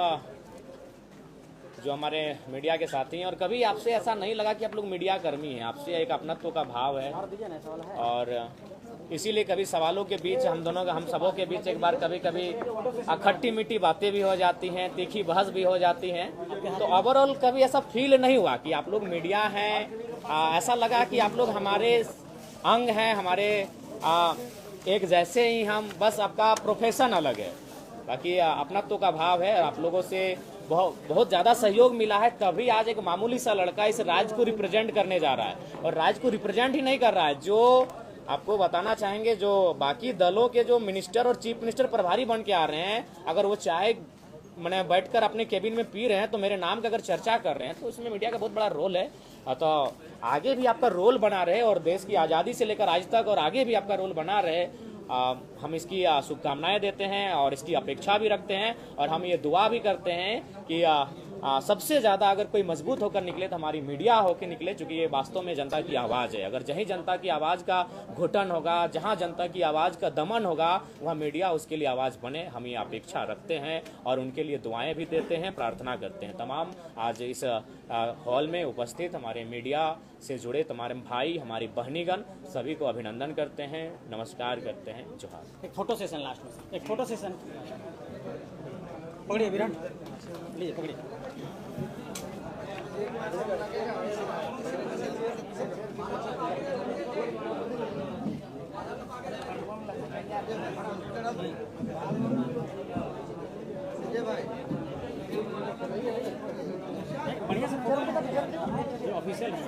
जो हमारे मीडिया के साथी हैं, और कभी आपसे ऐसा नहीं लगा कि आप लोग मीडिया कर्मी हैं, आपसे एक अपनत्व का भाव है, और इसीलिए कभी सवालों के बीच हम दोनों का, हम सबों के बीच एक बार कभी कभी खट्टी मीठी बातें भी हो जाती हैं, तीखी बहस भी हो जाती हैं। तो ओवरऑल कभी ऐसा फील नहीं हुआ कि आप लोग मीडिया हैं। ऐसा लगा कि आप लोग हमारे अंग हैं, हमारे एक जैसे ही हम, बस आपका प्रोफेशन अलग है, बाकी अपनत्व का भाव है। आप लोगों से बहुत ज़्यादा सहयोग मिला है, तभी आज एक मामूली सा लड़का इस राज्य को रिप्रेजेंट करने जा रहा है। और राज्य को रिप्रेजेंट ही नहीं कर रहा है, जो आपको बताना चाहेंगे, जो बाकी दलों के जो मिनिस्टर और चीफ मिनिस्टर प्रभारी बन के आ रहे हैं, अगर वो चाय मैंने बैठकर अपने केबिन में पी रहे हैं तो मेरे नाम की अगर चर्चा कर रहे हैं, तो उसमें मीडिया का बहुत बड़ा रोल है। तो आगे भी आपका रोल बना रहे, और देश की आज़ादी से लेकर आज तक और आगे भी आपका रोल बना रहे, हम इसकी शुभकामनाएं देते हैं और इसकी अपेक्षा भी रखते हैं। और हम ये दुआ भी करते हैं कि सबसे ज़्यादा अगर कोई मजबूत होकर निकले तो हमारी मीडिया होकर निकले, क्योंकि ये वास्तव में जनता की आवाज़ है। अगर जहीं जनता की आवाज़ का घुटन होगा, जहां जनता की आवाज़ का दमन होगा, वहाँ मीडिया उसके लिए आवाज़ बने, हम ये अपेक्षा रखते हैं और उनके लिए दुआएं भी देते हैं, प्रार्थना करते हैं। तमाम आज इस हॉल में उपस्थित हमारे मीडिया से जुड़े तमाम भाई, हमारी बहनीगण, सभी को अभिनंदन करते हैं, नमस्कार करते हैं, जोहार। एक फोटो सेशन लास्ट में, एक फोटो सेशन पकड़िए विराट, लीजिए पकड़िए। बढ़िया से फोटो ये ऑफिशियल है।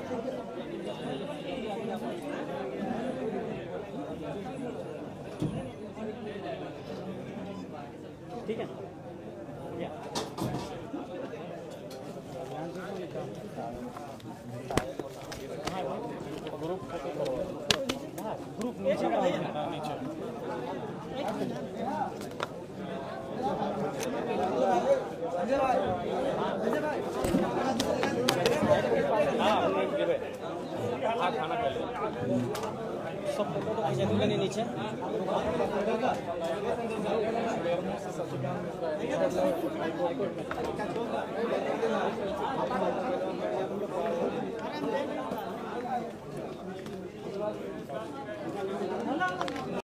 ठीक है ग्रुप नीचे खाना पहले सब फोटो तो नहीं नीचे नीचे